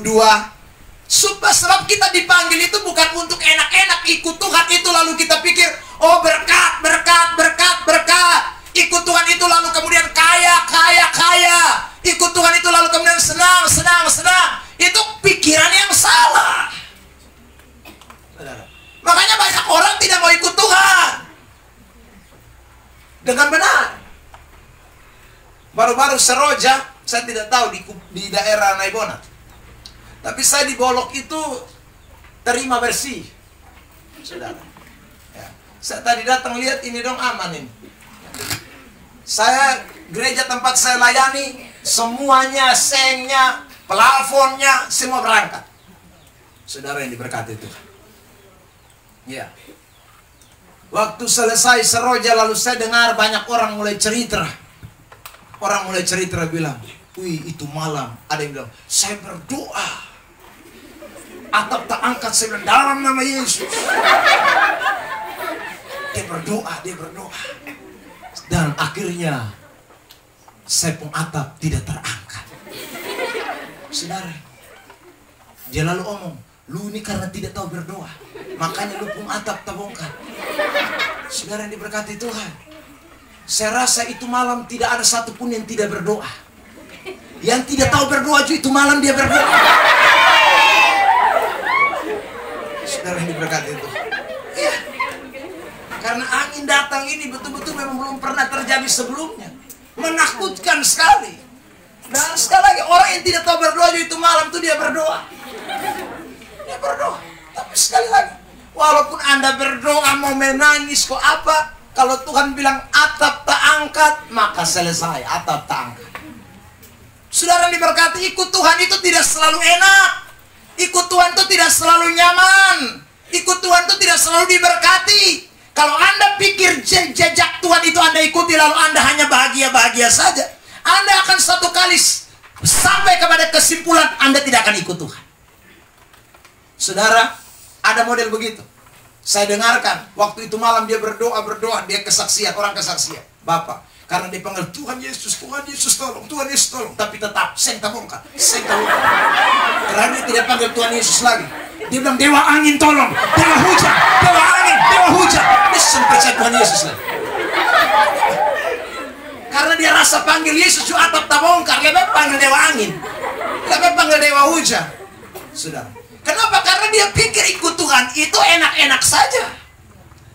Sebab kita dipanggil itu bukan untuk enak-enak ikut Tuhan itu lalu kita pikir, oh berkat, berkat, berkat, berkat. Ikut Tuhan itu lalu kemudian kaya, kaya, kaya. Ikut Tuhan itu lalu kemudian senang, senang, senang. Itu pikiran yang salah. Makanya banyak orang tidak mau ikut Tuhan dengan benar. Baru-baru Seroja, saya tidak tahu di daerah Naibona, tapi saya di Bolok itu terima bersih, saudara. Ya. Saya tadi datang lihat ini dong, aman ini. Saya gereja tempat saya layani, semuanya, sengnya, plafonnya, semua berangkat. Saudara yang diberkati Tuhan. Ya. Waktu selesai Seroja lalu saya dengar banyak orang mulai cerita. Orang mulai cerita bilang, wih itu malam. Ada yang bilang, saya berdoa. Atap tak angkat, saya bilang, dalam nama Yesus. Dia berdoa, dia berdoa. Dan akhirnya saya pun atap tidak terangkat. Saudara, dia lalu omong, lu ini karena tidak tahu berdoa, makanya lu pun atap tak bongkar. Saudara yang diberkati Tuhan, saya rasa itu malam tidak ada satupun yang tidak berdoa. Yang tidak tahu berdoa itu malam dia berdoa. Saudara yang diberkati Tuhan, ya. Karena angin datang ini betul-betul memang belum pernah terjadi sebelumnya. Menakutkan sekali. Dan sekali lagi, orang yang tidak tahu berdoa itu malam itu dia berdoa. Dia berdoa. Tapi sekali lagi, walaupun Anda berdoa mau menangis kok apa, kalau Tuhan bilang atap tak angkat, maka selesai, atap tak angkat. Saudara diberkati, ikut Tuhan itu tidak selalu enak. Ikut Tuhan itu tidak selalu nyaman. Ikut Tuhan itu tidak selalu diberkati. Kalau Anda pikir jejak Tuhan itu Anda ikuti lalu Anda hanya bahagia-bahagia saja, Anda akan satu kali sampai kepada kesimpulan Anda tidak akan ikut Tuhan. Saudara, ada model begitu. Saya dengarkan, waktu itu malam dia berdoa, dia kesaksian, orang kesaksian. Bapak, karena dia panggil Tuhan Yesus tolong, Tuhan Yesus tolong. Tapi tetap, saya tak bongkar. Karena dia tidak panggil Tuhan Yesus lagi. Dia bilang, dewa angin tolong, dewa hujan, dewa angin, dewa hujan. Dia sampai percaya Tuhan Yesus lagi. Karena dia rasa panggil Yesus juga atap tak bongkar. Lebih panggil dewa angin, lebih panggil dewa hujan. Saudara, kenapa? Karena dia pikir ikut Tuhan itu enak-enak saja.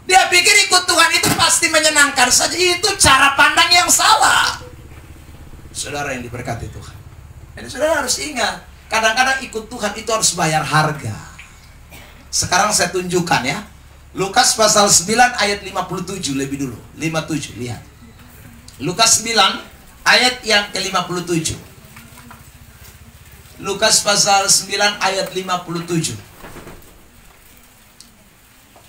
Dia pikir ikut Tuhan itu pasti menyenangkan saja. Itu cara pandang yang salah. Saudara yang diberkati Tuhan, jadi saudara harus ingat, kadang-kadang ikut Tuhan itu harus bayar harga. Sekarang saya tunjukkan ya, Lukas pasal 9 ayat 57 lebih dulu. 57, lihat. Lukas 9 ayat yang ke-57. Lukas pasal 9 ayat 57.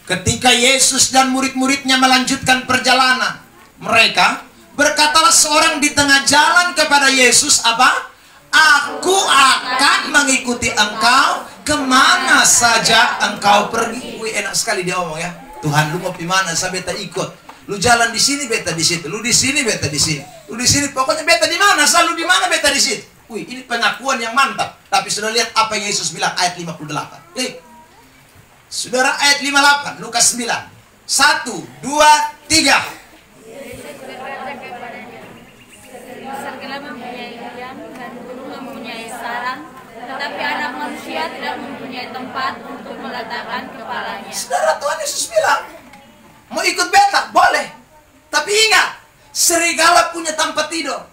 Ketika Yesus dan murid-muridnya melanjutkan perjalanan mereka, berkatalah seorang di tengah jalan kepada Yesus, apa? Aku akan mengikuti engkau kemana saja engkau pergi. Wih, enak sekali dia ngomong ya. Tuhan, lu mau dimana? Saya beta ikut. Lu jalan di sini, beta di situ. Lu di sini, beta di sini. Lu di sini, pokoknya beta di mana? Selalu di mana, beta di situ. Wih, ini pengakuan yang mantap. Tapi sudah lihat apa yang Yesus bilang ayat 58. Lihat. Saudara, ayat 58, Lukas 9. 1, 2, 3. Segala mempunyai liang dan burung mempunyai sarang, tetapi anak manusia tidak mempunyai tempat untuk meletakkan kepalanya. Saudara, Tuhan Yesus bilang, mau ikut beta? Boleh. Tapi ingat, serigala punya tempat tidur.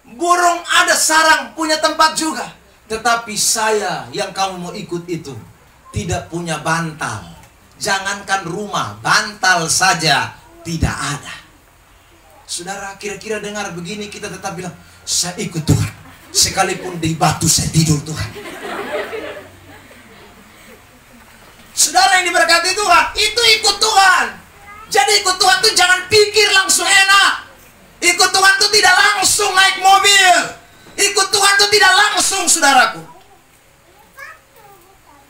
Burung ada sarang, punya tempat juga. Tetapi saya yang kamu mau ikut itu tidak punya bantal. Jangankan rumah, bantal saja tidak ada. Saudara, kira-kira dengar begini kita tetap bilang, saya ikut Tuhan. Sekalipun di batu saya tidur Tuhan. Saudara yang diberkati Tuhan, itu ikut Tuhan. Jadi ikut Tuhan itu jangan pikir langsung enak. Ikut Tuhan itu tidak langsung naik mobil. Ikut Tuhan itu tidak langsung, saudaraku.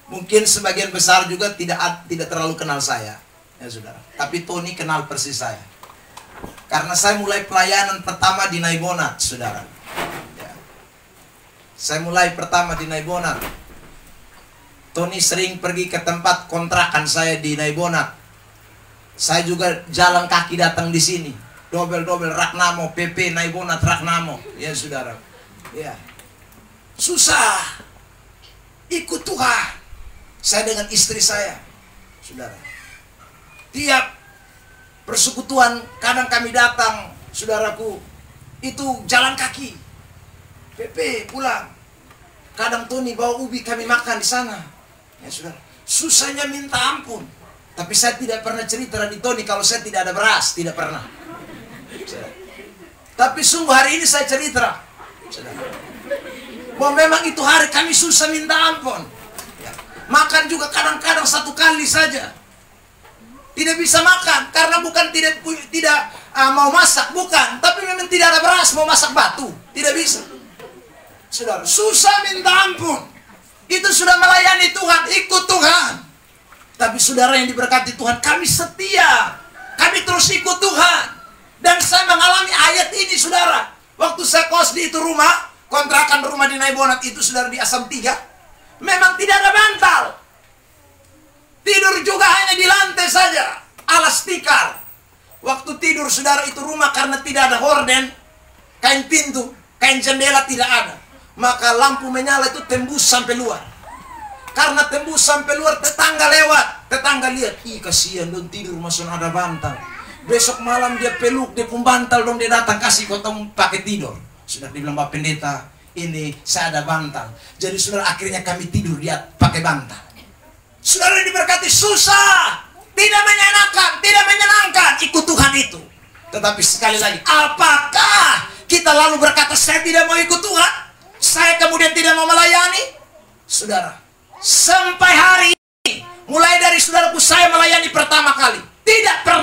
Mungkin sebagian besar juga tidak terlalu kenal saya, ya saudara. Tapi Tony kenal persis saya. Karena saya mulai pelayanan pertama di Naibonat, saudara. Ya. Saya mulai pertama di Naibonat. Tony sering pergi ke tempat kontrakan saya di Naibonat. Saya juga jalan kaki datang di sini. Dobel-dobel Ragnamo, PP Naibonat Ragnamo. Ya saudara. Ya. Susah. Ikut Tuhan. Saya dengan istri saya, saudara. Tiap persekutuan kadang kami datang, saudaraku, itu jalan kaki. PP pulang. Kadang Tony bawa ubi kami makan di sana. Ya saudara. Susahnya minta ampun. Tapi saya tidak pernah cerita di Tony kalau saya tidak ada beras, tidak pernah. Saudara. Tapi sungguh hari ini saya cerita, saudara, bahwa memang itu hari kami susah minta ampun. Ya. Makan juga kadang-kadang satu kali saja. Tidak bisa makan karena bukan tidak mau masak, bukan. Tapi memang tidak ada beras, mau masak batu, tidak bisa. Saudara, susah minta ampun. Itu sudah melayani Tuhan, ikut Tuhan. Tapi saudara yang diberkati Tuhan, kami setia. Kami terus ikut Tuhan. Dan saya mengalami ayat ini, saudara. Waktu saya kos di itu rumah, kontrakan rumah di Naibonat itu, saudara, di Asam 3. Memang tidak ada bantal. Tidur juga hanya di lantai saja. Alas tikar. Waktu tidur, saudara, itu rumah karena tidak ada horden. Kain pintu, kain jendela tidak ada. Maka lampu menyala itu tembus sampai luar. Karena tembus sampai luar, tetangga lewat. Tetangga lihat, ih kasihan dong tidur masuk ada bantal. Besok malam dia peluk, dia pun bantal dong, dia datang kasih kotong pakai tidur. Sudah dibilang Pak Pendeta, ini saya ada bantal. Jadi saudara, akhirnya kami tidur dia pakai bantal. Saudara diberkati, susah, tidak menyenangkan, tidak menyenangkan ikut Tuhan itu. Tetapi sekali lagi, apakah kita lalu berkata saya tidak mau ikut Tuhan? Saya kemudian tidak mau melayani? Saudara, sampai hari ini, mulai dari saudaraku saya melayani pertama kali, tidak pernah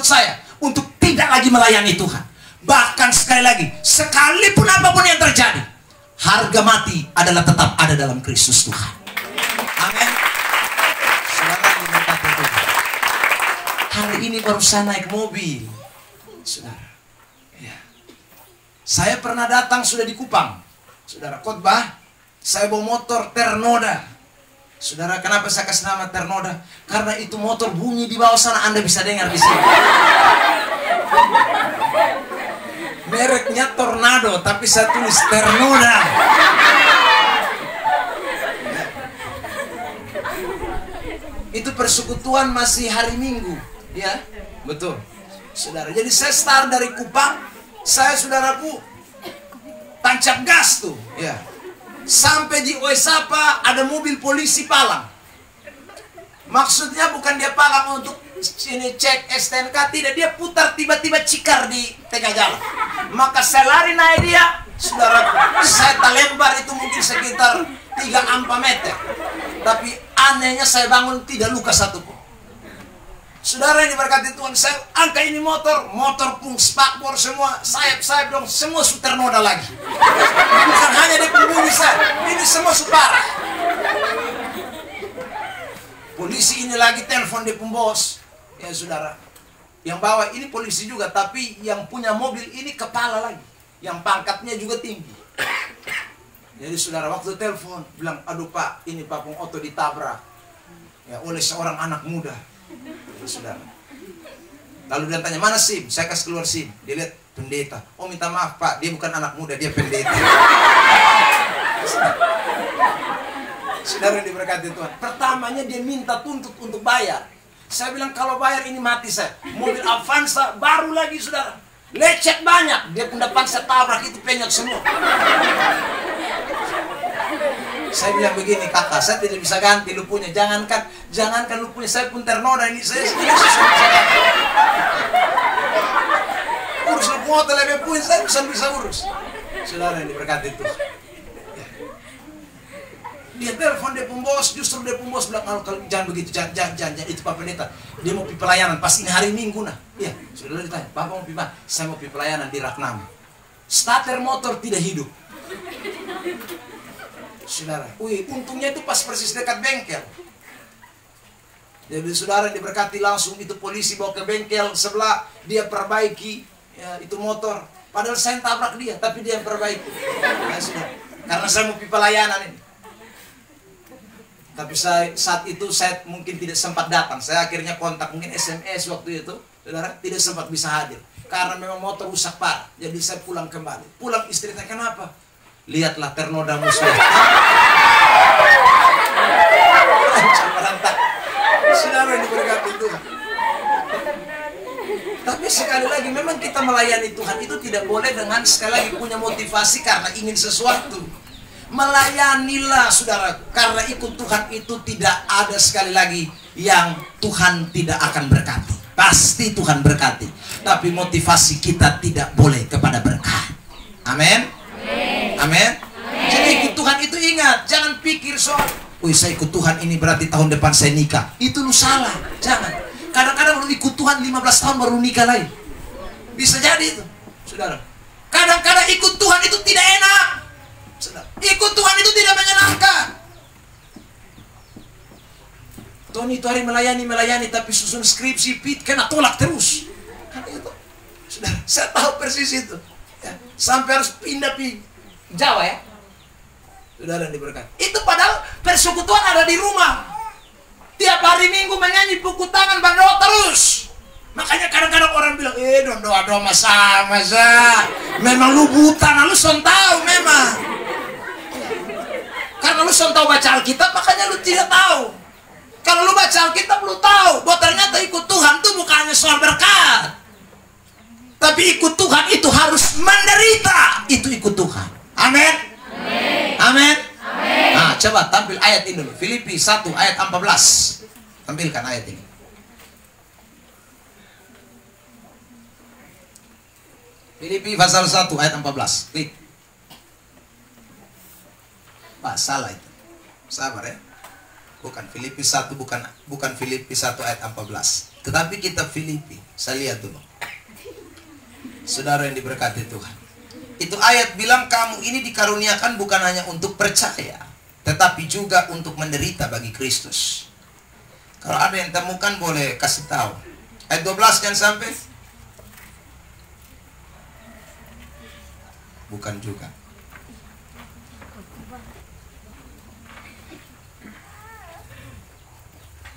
saya untuk tidak lagi melayani Tuhan. Bahkan sekali lagi, sekalipun apapun yang terjadi, harga mati adalah tetap ada dalam Kristus Tuhan. Amin. Saudara diberkati Tuhan. Hari ini baru saya naik mobil, saudara. Ya. Saya pernah datang sudah di Kupang, saudara, khotbah. Saya bawa motor Ternoda. Saudara, kenapa saya kasih nama Ternoda? Karena itu motor bunyi di bawah sana, Anda bisa dengar di sini. Mereknya Tornado, tapi saya tulis Ternoda. Itu persekutuan masih hari Minggu, ya, betul, saudara. Jadi saya start dari Kupang, saya saudaraku tancap gas tuh, ya. Sampai di Oesapa ada mobil polisi palang. Maksudnya bukan dia palang untuk ini cek STNK, tidak, dia putar tiba-tiba cikar di tengah jalan. Maka saya lari naik dia, saudara, saya lempar itu mungkin sekitar 3-4 meter. Tapi anehnya saya bangun tidak luka satupun. Saudara yang diberkati Tuhan, saya angkat ini motor pun spakbor semua, sayap dong, semua Ternoda lagi. Bukan hanya di pembunyi saya, ini semua parah. Polisi ini lagi telepon di pembos, ya saudara. Yang bawa ini polisi juga, tapi yang punya mobil ini kepala lagi, yang pangkatnya juga tinggi. Jadi saudara, waktu telepon bilang, aduh Pak, ini Pak Pung Oto ditabrak ya oleh seorang anak muda. Saudara. Lalu dia tanya, mana SIM? Saya kasih keluar SIM. Dia lihat pendeta. Oh, minta maaf Pak, dia bukan anak muda, dia pendeta. Saudara yang diberkati Tuhan, pertamanya dia minta tuntut untuk bayar. Saya bilang, kalau bayar ini mati saya. Mobil Avanza baru lagi saudara, lecet banyak. Dia pun depan saya tabrak, itu penyok semua. Saya bilang begini, kakak, saya tidak bisa ganti lu punya. Jangankan lu punya, saya pun Ternoda ini. Saya urus lu motor lebih punya, saya bisa urus. Saudara yang diberkati itu. Dia telepon dia pembos, justru dia pembos bilang, kalau jangan begitu, jangan itu Pak Pendeta. Dia mau pi pelayanan, pas ini hari Minggu nah. Iya, saudara ditanya, Bapak mau pi mana? Saya mau pi pelayanan di Ratnam. Starter motor tidak hidup. Saudara, untungnya itu pas persis dekat bengkel. Jadi saudara diberkati, langsung itu polisi bawa ke bengkel sebelah, dia perbaiki ya, itu motor. Padahal saya tabrak dia, tapi dia yang perbaiki. Ya, saudara. Karena saya mau pi pelayanan ini. Tapi saat itu saya mungkin tidak sempat datang. Saya akhirnya kontak, mungkin SMS waktu itu, saudara, tidak sempat bisa hadir. Karena memang motor rusak parah. Jadi saya pulang kembali. Pulang istri tanya, kenapa? Lihatlah Ternoda musuh. Saudara yang diberkati Tuhan. Tapi sekali lagi, memang kita melayani Tuhan itu tidak boleh dengan sekali lagi punya motivasi karena ingin sesuatu. Melayanilah saudara, karena ikut Tuhan itu tidak ada sekali lagi yang Tuhan tidak akan berkati. Pasti Tuhan berkati, tapi motivasi kita tidak boleh kepada berkat. Amin. Amin. Jadi ikut Tuhan itu ingat, jangan pikir soal, wih saya ikut Tuhan ini berarti tahun depan saya nikah. Itu lu salah, jangan. Kadang-kadang lu ikut Tuhan 15 tahun baru nikah lagi. Bisa jadi itu, saudara. Kadang-kadang ikut Tuhan itu tidak enak, saudara. Ikut Tuhan itu tidak menyenangkan. Tony itu hari melayani, tapi susun skripsi, kena tolak terus. Kan itu, saudara. Saya tahu persis itu. Ya, sampai harus pindah di Jawa ya. Saudara diberkati. Itu padahal persekutuan ada di rumah. Tiap hari Minggu menyanyi buku tangan berdoa terus. Makanya kadang-kadang orang bilang, doa masa. Memang lu buta, nah lu son tahu memang. Karena lu son tahu baca Alkitab, makanya lu tidak tahu. Kalau lu baca Alkitab, lu tahu bahwa ternyata ikut Tuhan itu bukan hanya soal berkat. Tapi ikut Tuhan itu harus menderita. Itu ikut Tuhan. Amin. Amin. Nah, coba tampil ayat ini dulu. Filipi 1 ayat 14. Tampilkan ayat ini. Filipi pasal 1 ayat 14. Klik. Pak, salah itu. Sabar ya. Bukan Filipi 1, bukan Filipi 1 ayat 14. Tetapi kitab Filipi, saya lihat dulu. Saudara yang diberkati Tuhan. Itu ayat bilang kamu ini dikaruniakan bukan hanya untuk percaya, tetapi juga untuk menderita bagi Kristus. Kalau ada yang temukan boleh kasih tahu. Ayat 12 kan sampai? Bukan juga.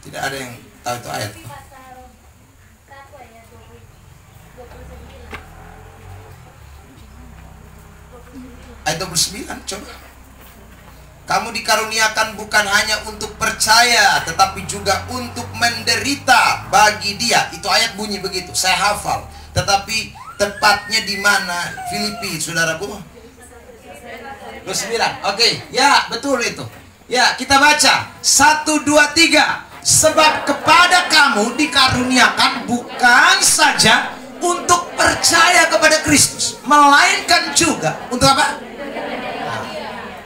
Tidak ada yang tahu itu ayat. Ayat 29, coba. Kamu dikaruniakan bukan hanya untuk percaya, tetapi juga untuk menderita bagi Dia. Itu ayat bunyi begitu, saya hafal. Tetapi tepatnya di mana? Filipi, saudaraku. 29, oke. Ya, betul itu. Ya, kita baca. 1, 2, 3. Sebab kepada kamu dikaruniakan bukan saja untuk percaya kepada Kristus, melainkan juga untuk apa?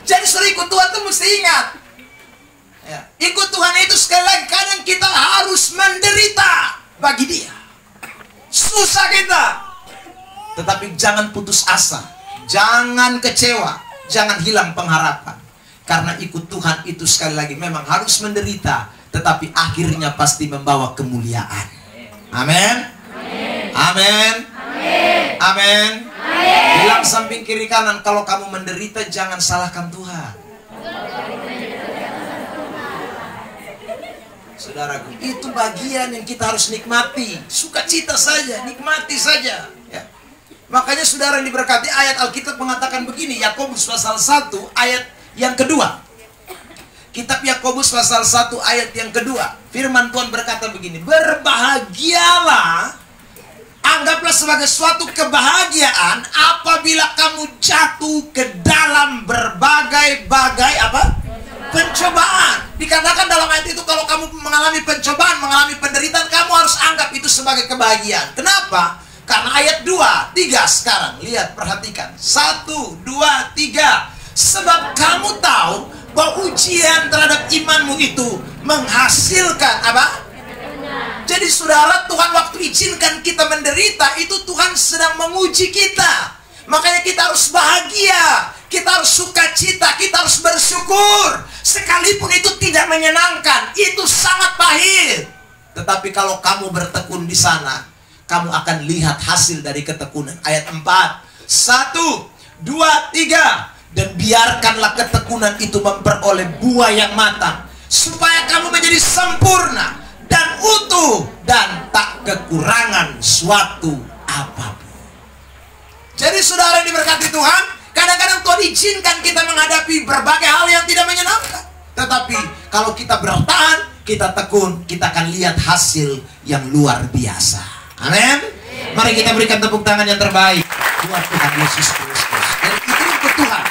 Jadi suruh ikut Tuhan itu mesti ingat ya, ikut Tuhan itu sekali lagi kadang kita harus menderita bagi Dia. Susah kita, tetapi jangan putus asa, jangan kecewa, jangan hilang pengharapan. Karena ikut Tuhan itu sekali lagi memang harus menderita, tetapi akhirnya pasti membawa kemuliaan. Amin. Amin. Amin. Bilang samping kiri kanan, kalau kamu menderita jangan salahkan Tuhan. Saudaraku, itu bagian yang kita harus nikmati. Sukacita saja, nikmati saja ya. Makanya saudara yang diberkati, ayat Alkitab mengatakan begini, Yakobus pasal 1 ayat yang kedua. Kitab Yakobus pasal 1 ayat yang kedua. Firman Tuhan berkata begini, berbahagialah, anggaplah sebagai suatu kebahagiaan apabila kamu jatuh ke dalam berbagai-bagai apa? Pencobaan. Dikatakan dalam ayat itu kalau kamu mengalami pencobaan, mengalami penderitaan, kamu harus anggap itu sebagai kebahagiaan. Kenapa? Karena ayat 2, 3 sekarang. Lihat, perhatikan. 1, 2, 3. Sebab kamu tahu bahwa ujian terhadap imanmu itu menghasilkan apa? Jadi saudara, Tuhan waktu izinkan kita menderita, itu Tuhan sedang menguji kita. Makanya kita harus bahagia, kita harus sukacita, kita harus bersyukur. Sekalipun itu tidak menyenangkan, itu sangat pahit. Tetapi kalau kamu bertekun di sana, kamu akan lihat hasil dari ketekunan. Ayat 4, 1, 2, 3. Dan biarkanlah ketekunan itu memperoleh buah yang matang, supaya kamu menjadi sempurna dan utuh dan tak kekurangan suatu apapun. Jadi saudara yang diberkati Tuhan, kadang-kadang Tuhan izinkan kita menghadapi berbagai hal yang tidak menyenangkan. Tetapi kalau kita bertahan, kita tekun, kita akan lihat hasil yang luar biasa. Amin. Mari kita berikan tepuk tangan yang terbaik buat Tuhan Yesus Kristus. Dan itu untuk Tuhan.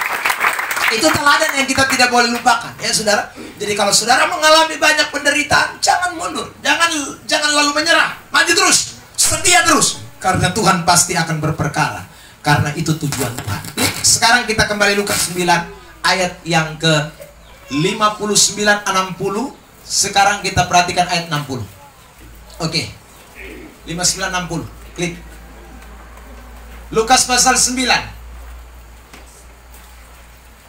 Itu teladan yang kita tidak boleh lupakan, ya saudara. Jadi kalau saudara mengalami banyak penderitaan, jangan mundur, jangan lalu menyerah, maju terus, setia terus, karena Tuhan pasti akan berperkara. Karena itu tujuan Tuhan. Sekarang kita kembali Lukas 9 ayat yang ke 59 60. Sekarang kita perhatikan ayat 60. Oke. 59 60. Klik. Lukas pasal 9.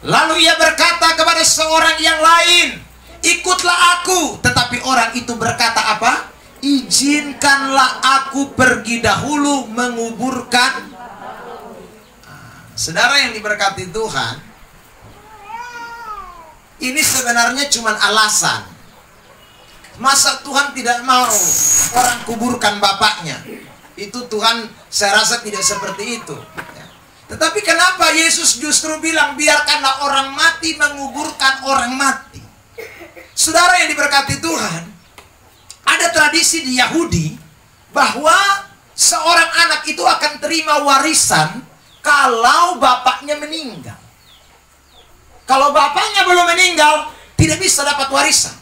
Lalu ia berkata kepada seorang yang lain, ikutlah aku. Tetapi orang itu berkata apa? Izinkanlah aku pergi dahulu menguburkan. Saudara yang diberkati Tuhan, ini sebenarnya cuma alasan. Masa Tuhan tidak mau orang kuburkan bapaknya? Itu Tuhan saya rasa tidak seperti itu. Tetapi kenapa Yesus justru bilang biarkanlah orang mati menguburkan orang mati? Saudara yang diberkati Tuhan, ada tradisi di Yahudi bahwa seorang anak itu akan terima warisan kalau bapaknya meninggal. Kalau bapaknya belum meninggal, tidak bisa dapat warisan.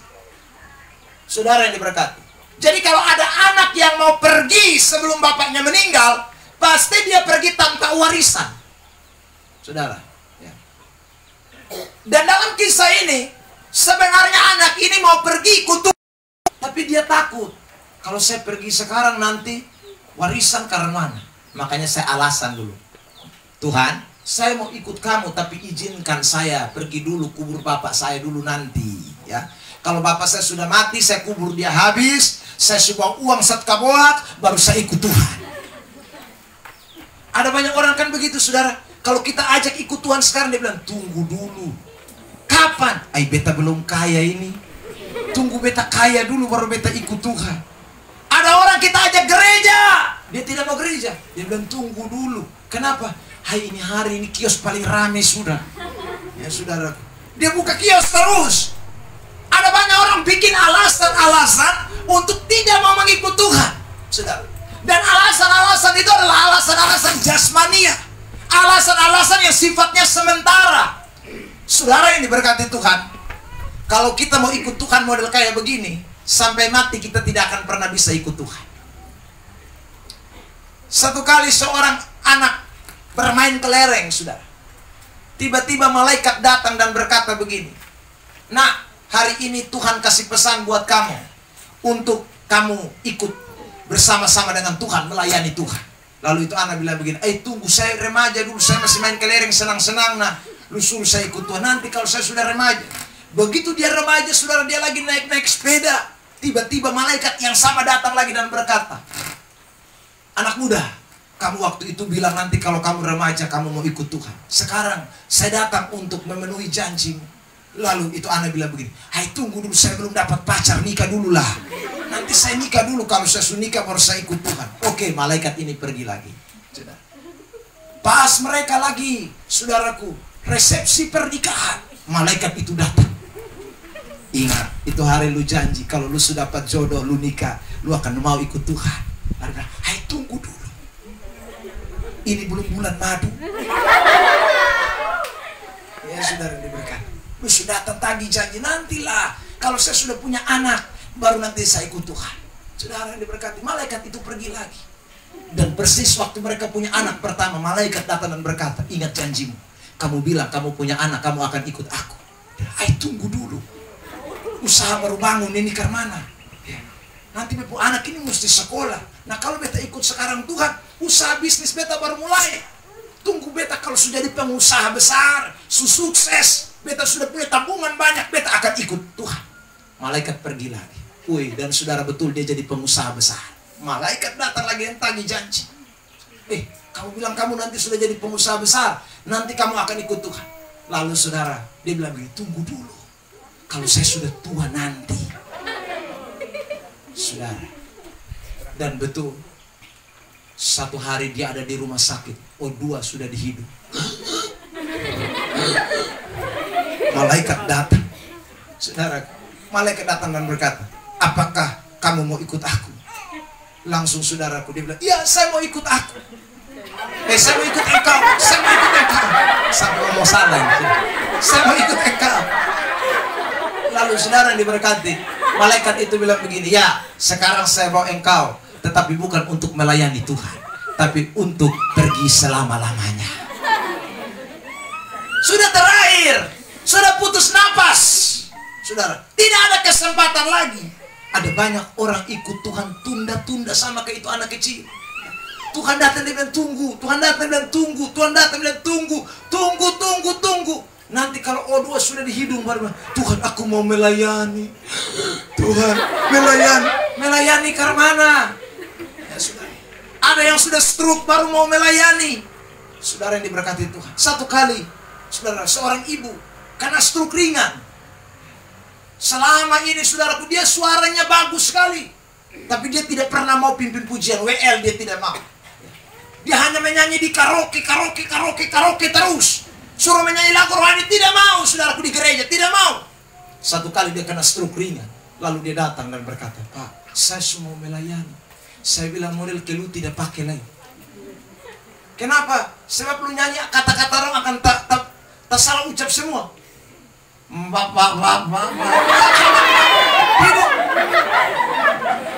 Saudara yang diberkati. Jadi kalau ada anak yang mau pergi sebelum bapaknya meninggal, pasti dia pergi tanpa warisan. Saudara ya. Dan dalam kisah ini, sebenarnya anak ini mau pergi ikut Tuhan, tapi dia takut. Kalau saya pergi sekarang nanti warisan karena mana? Makanya saya alasan dulu. Tuhan, saya mau ikut kamu, tapi izinkan saya pergi dulu kubur bapak saya dulu nanti. Ya, kalau bapak saya sudah mati, saya kubur dia habis, saya sumbang uang satkaboak, baru saya ikut Tuhan. Ada banyak orang kan begitu, saudara. Kalau kita ajak ikut Tuhan sekarang, dia bilang, tunggu dulu. Kapan? Ay, beta belum kaya ini. Tunggu beta kaya dulu, baru beta ikut Tuhan. Ada orang kita ajak gereja, dia tidak mau gereja. Dia bilang, tunggu dulu. Kenapa? Hai, ini hari ini kios paling rame sudah. Ya, saudara. Dia buka kios terus. Ada banyak orang bikin alasan-alasan untuk tidak mau mengikut Tuhan, saudara. Dan alasan-alasan itu adalah alasan-alasan jasmania, alasan-alasan yang sifatnya sementara. Saudara yang diberkati Tuhan, kalau kita mau ikut Tuhan model kayak begini, sampai mati kita tidak akan pernah bisa ikut Tuhan. Satu kali seorang anak bermain kelereng, saudara. Tiba-tiba malaikat datang dan berkata begini, "Nak, hari ini Tuhan kasih pesan buat kamu untuk kamu ikut bersama-sama dengan Tuhan, melayani Tuhan." Lalu itu anak bilang begini, tunggu, saya remaja dulu, saya masih main kelereng senang-senang, nah lu suruh saya ikut Tuhan nanti kalau saya sudah remaja. Begitu dia remaja, saudara, dia lagi naik-naik sepeda, tiba-tiba malaikat yang sama datang lagi dan berkata, "Anak muda, kamu waktu itu bilang nanti kalau kamu remaja kamu mau ikut Tuhan. Sekarang saya datang untuk memenuhi janjimu." Lalu itu anak bilang begini, tunggu dulu, saya belum dapat pacar, nikah dulu lah. Nanti saya nikah dulu, kalau saya sudah nikah baru saya ikut Tuhan. Oke, malaikat ini pergi lagi. Saudara. Pas mereka lagi, saudaraku, resepsi pernikahan, malaikat itu datang. Ingat, itu hari lu janji, kalau lu sudah dapat jodoh, lu nikah, lu akan mau ikut Tuhan. Lalu bilang, tunggu dulu. Ini belum bulan madu. Ya, saudara diberkati. Lu sudah datang tagih janji, nantilah kalau saya sudah punya anak, baru nanti saya ikut Tuhan. Saudara yang diberkati, malaikat itu pergi lagi. Dan persis waktu mereka punya anak pertama, malaikat datang dan berkata, "Ingat janjimu. Kamu bilang kamu punya anak, kamu akan ikut aku." Tunggu dulu. Usaha baru bangun, ini ke mana? Ya. Nanti bepu anak ini mesti sekolah. Nah, kalau beta ikut sekarang Tuhan, usaha bisnis beta baru mulai. Tunggu beta kalau sudah jadi pengusaha besar, sukses, beta sudah punya tabungan banyak, beta akan ikut Tuhan. Malaikat pergi lagi. Wih, dan saudara, betul dia jadi pengusaha besar. Malaikat datang lagi yang tagih janji. Kamu bilang kamu nanti sudah jadi pengusaha besar, nanti kamu akan ikut Tuhan. Lalu saudara, dia bilang begini, tunggu dulu. Kalau saya sudah tua nanti. Saudara. Dan betul, satu hari dia ada di rumah sakit. O2 sudah dihidup. Malaikat datang. Saudara, malaikat datang dan berkata, "Apakah kamu mau ikut aku?" Langsung saudaraku, dia bilang, "Iya, saya mau ikut aku." Saya mau ikut engkau. Saya mau ikut engkau. Saya mau salah. Saya mau ikut engkau. Lalu saudara yang diberkati, malaikat itu bilang begini, "Ya, sekarang saya bawa engkau, tetapi bukan untuk melayani Tuhan, tapi untuk pergi selama-lamanya." Sudah terakhir, sudah putus napas. Saudara, tidak ada kesempatan lagi. Ada banyak orang ikut Tuhan tunda-tunda sama kayak itu anak kecil. Tuhan datang dia bilang tunggu, Tuhan datang dia bilang tunggu, Tuhan datang dia bilang tunggu, tunggu. Nanti kalau O2 sudah di hidung baru bilang, "Tuhan, aku mau melayani." Tuhan, melayani ke mana? Ya, saudara. Ada yang sudah stroke baru mau melayani. Saudara yang diberkati Tuhan. Satu kali, saudara, seorang ibu karena stroke ringan. Selama ini saudaraku, dia suaranya bagus sekali, tapi dia tidak pernah mau pimpin pujian WL, dia tidak mau. Dia hanya menyanyi di karaoke terus. Suruh menyanyi lagu rohani, tidak mau, saudaraku, di gereja, tidak mau. Satu kali dia kena stroke ringan. Lalu dia datang dan berkata, "Pak, saya semua melayani." Saya bilang, "Model ke lu tidak pakai lagi." Kenapa? Sebab lu nyanyi kata-kata orang akan tak salah ucap semua. Bapak. Hidup.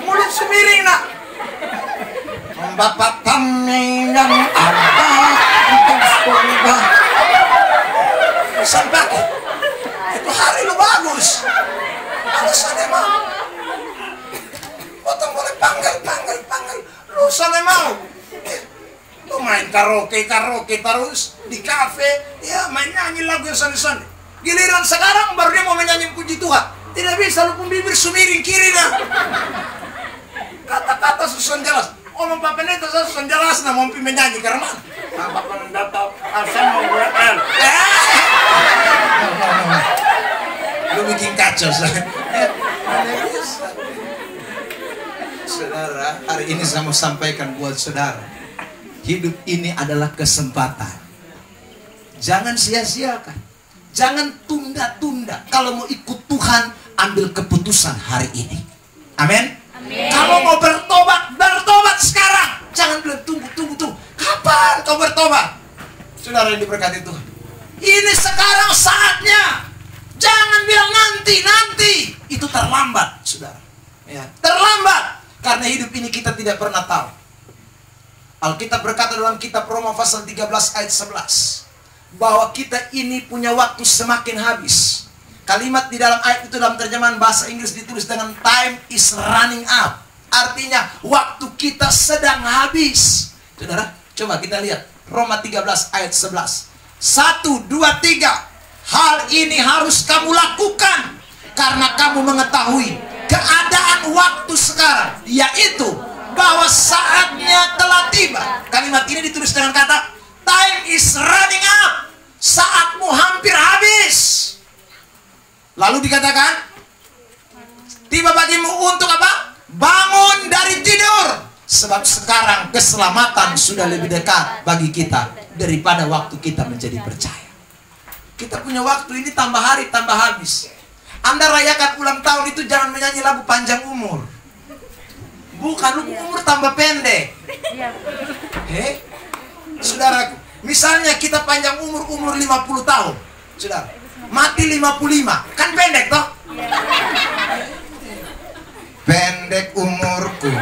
Mulut semiring nak. Bapak kami yang ada untuk surga. Sampai itu hari lu bagus. Alasannya mah potong boleh Terus sana mau. Main karaoke terus di kafe, ya main nyanyi lagu yang santai-santai. Giliran sekarang baru dia mau menyanyi puji Tuhan. Tidak bisa, lu pun bibir sumiring kiri dah. Kata-kata susun jelas. Omong Pak Pendeta susun jelas nah mau menyanyi karena Pak Pendeta asal mau buat lu bikin kacau Saudara, hari ini saya mau sampaikan buat saudara, hidup ini adalah kesempatan. Jangan sia-siakan, jangan tunda-tunda. Kalau mau ikut Tuhan, ambil keputusan hari ini. Amin. Kalau mau bertobat, bertobat sekarang. Jangan bilang tunggu. Kapan kau bertobat? Saudara yang diberkati Tuhan, ini sekarang saatnya. Jangan bilang nanti. Itu terlambat, saudara. Ya, terlambat. Karena hidup ini kita tidak pernah tahu. Alkitab berkata dalam kitab Roma pasal 13 ayat 11 bahwa kita ini punya waktu semakin habis. Kalimat di dalam ayat itu dalam terjemahan bahasa Inggris ditulis dengan time is running out. Artinya waktu kita sedang habis. Saudara, coba kita lihat Roma 13 ayat 11. 1, 2, 3. Hal ini harus kamu lakukan karena kamu mengetahui keadaan waktu sekarang, yaitu bahwa saatnya telah tiba. Kalimat ini ditulis dengan kata time is running out. Saatmu hampir habis. Lalu dikatakan tiba bagimu untuk apa? Bangun dari tidur. Sebab sekarang keselamatan sudah lebih dekat bagi kita daripada waktu kita menjadi percaya. Kita punya waktu ini tambah hari tambah habis. Anda rayakan ulang tahun itu jangan menyanyi lagu panjang umur. Bukan, lu umur tambah pendek. Saudaraku, misalnya kita panjang umur 50 tahun. Saudara, mati 55. Kan pendek toh? Pendek umurku.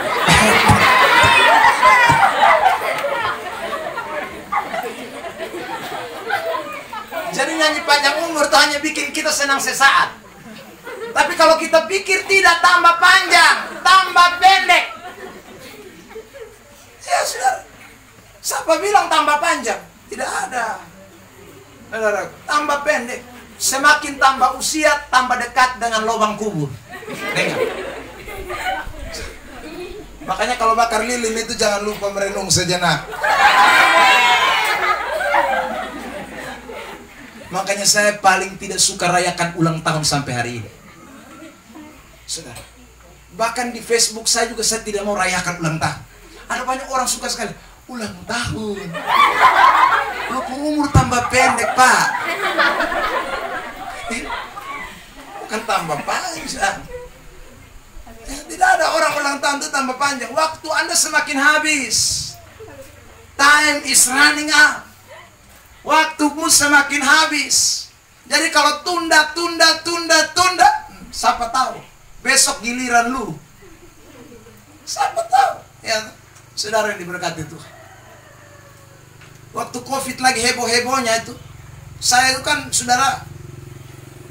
Jadi nyanyi panjang umur itu hanya bikin kita senang sesaat. Tapi kalau kita pikir tidak, tambah panjang, tambah pendek. Ya saudara, siapa bilang tambah panjang? Tidak ada. Saudara, tambah pendek. Semakin tambah usia, tambah dekat dengan lubang kubur. Dengar. Makanya kalau bakar lilin itu jangan lupa merenung sejenak. Makanya saya paling tidak suka rayakan ulang tahun sampai hari ini. Saudara, bahkan di Facebook saya juga saya tidak mau rayakan ulang tahun. Ada banyak orang suka sekali ulang tahun. Umur tambah pendek, Pak. Bukan tambah panjang. Tidak ada orang ulang tahun itu tambah panjang. Waktu Anda semakin habis. Time is running out. Waktumu semakin habis. Jadi kalau tunda, siapa tahu besok giliran lu. Siapa tahu? Ya, saudara yang diberkati Tuhan. Waktu COVID lagi heboh-hebohnya itu, saya itu kan saudara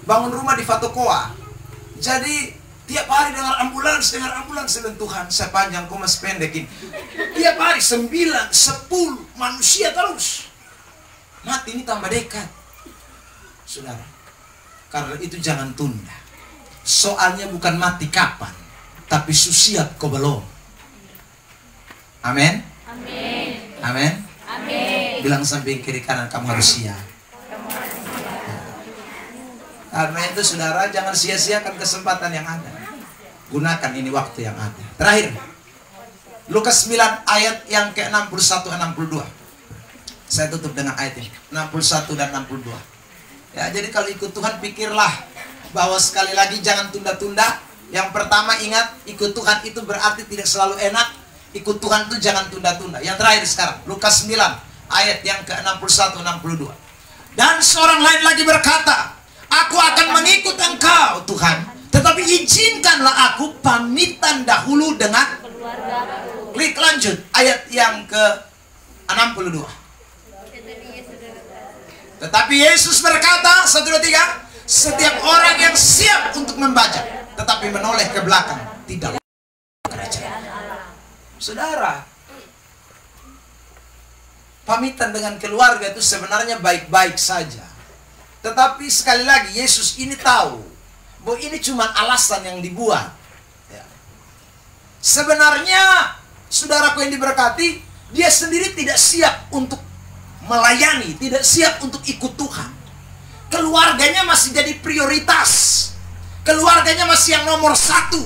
bangun rumah di Fatokoa. Jadi tiap hari dengar ambulans dan Tuhan, saya panjang kok mas pendekin. Tiap hari 9, 10 manusia terus. Mati ini tambah dekat. Saudara, karena itu jangan tunda. Soalnya bukan mati kapan, tapi susiap kau belum. Amin. Amin. Bilang samping kiri kanan, kamu harus siap. Karena itu saudara, jangan sia-siakan kesempatan yang ada. Gunakan ini waktu yang ada. Terakhir, Lukas 9 ayat yang ke-61-62. Saya tutup dengan ayat ini, 61 dan 62. Ya, jadi kalau ikut Tuhan pikirlah bahwa sekali lagi jangan tunda-tunda. Yang pertama ingat, ikut Tuhan itu berarti tidak selalu enak. Ikut Tuhan itu jangan tunda-tunda. Yang terakhir sekarang, Lukas 9 ayat yang ke-61-62. Dan seorang lain lagi berkata, aku akan mengikut engkau Tuhan, tetapi izinkanlah aku pamitan dahulu dengan keluargaku. Klik lanjut ayat yang ke-62. Tetapi Yesus berkata, 1, 2, 3, setiap orang yang siap untuk membajak tetapi menoleh ke belakang tidak kerajaan. Saudara, Pamitan dengan keluarga itu sebenarnya baik-baik saja. Tetapi sekali lagi Yesus ini tahu bahwa ini cuma alasan yang dibuat. Ya. Sebenarnya saudaraku yang diberkati, dia sendiri tidak siap untuk melayani, tidak siap untuk ikut Tuhan. Keluarganya masih jadi prioritas. Keluarganya masih yang nomor satu.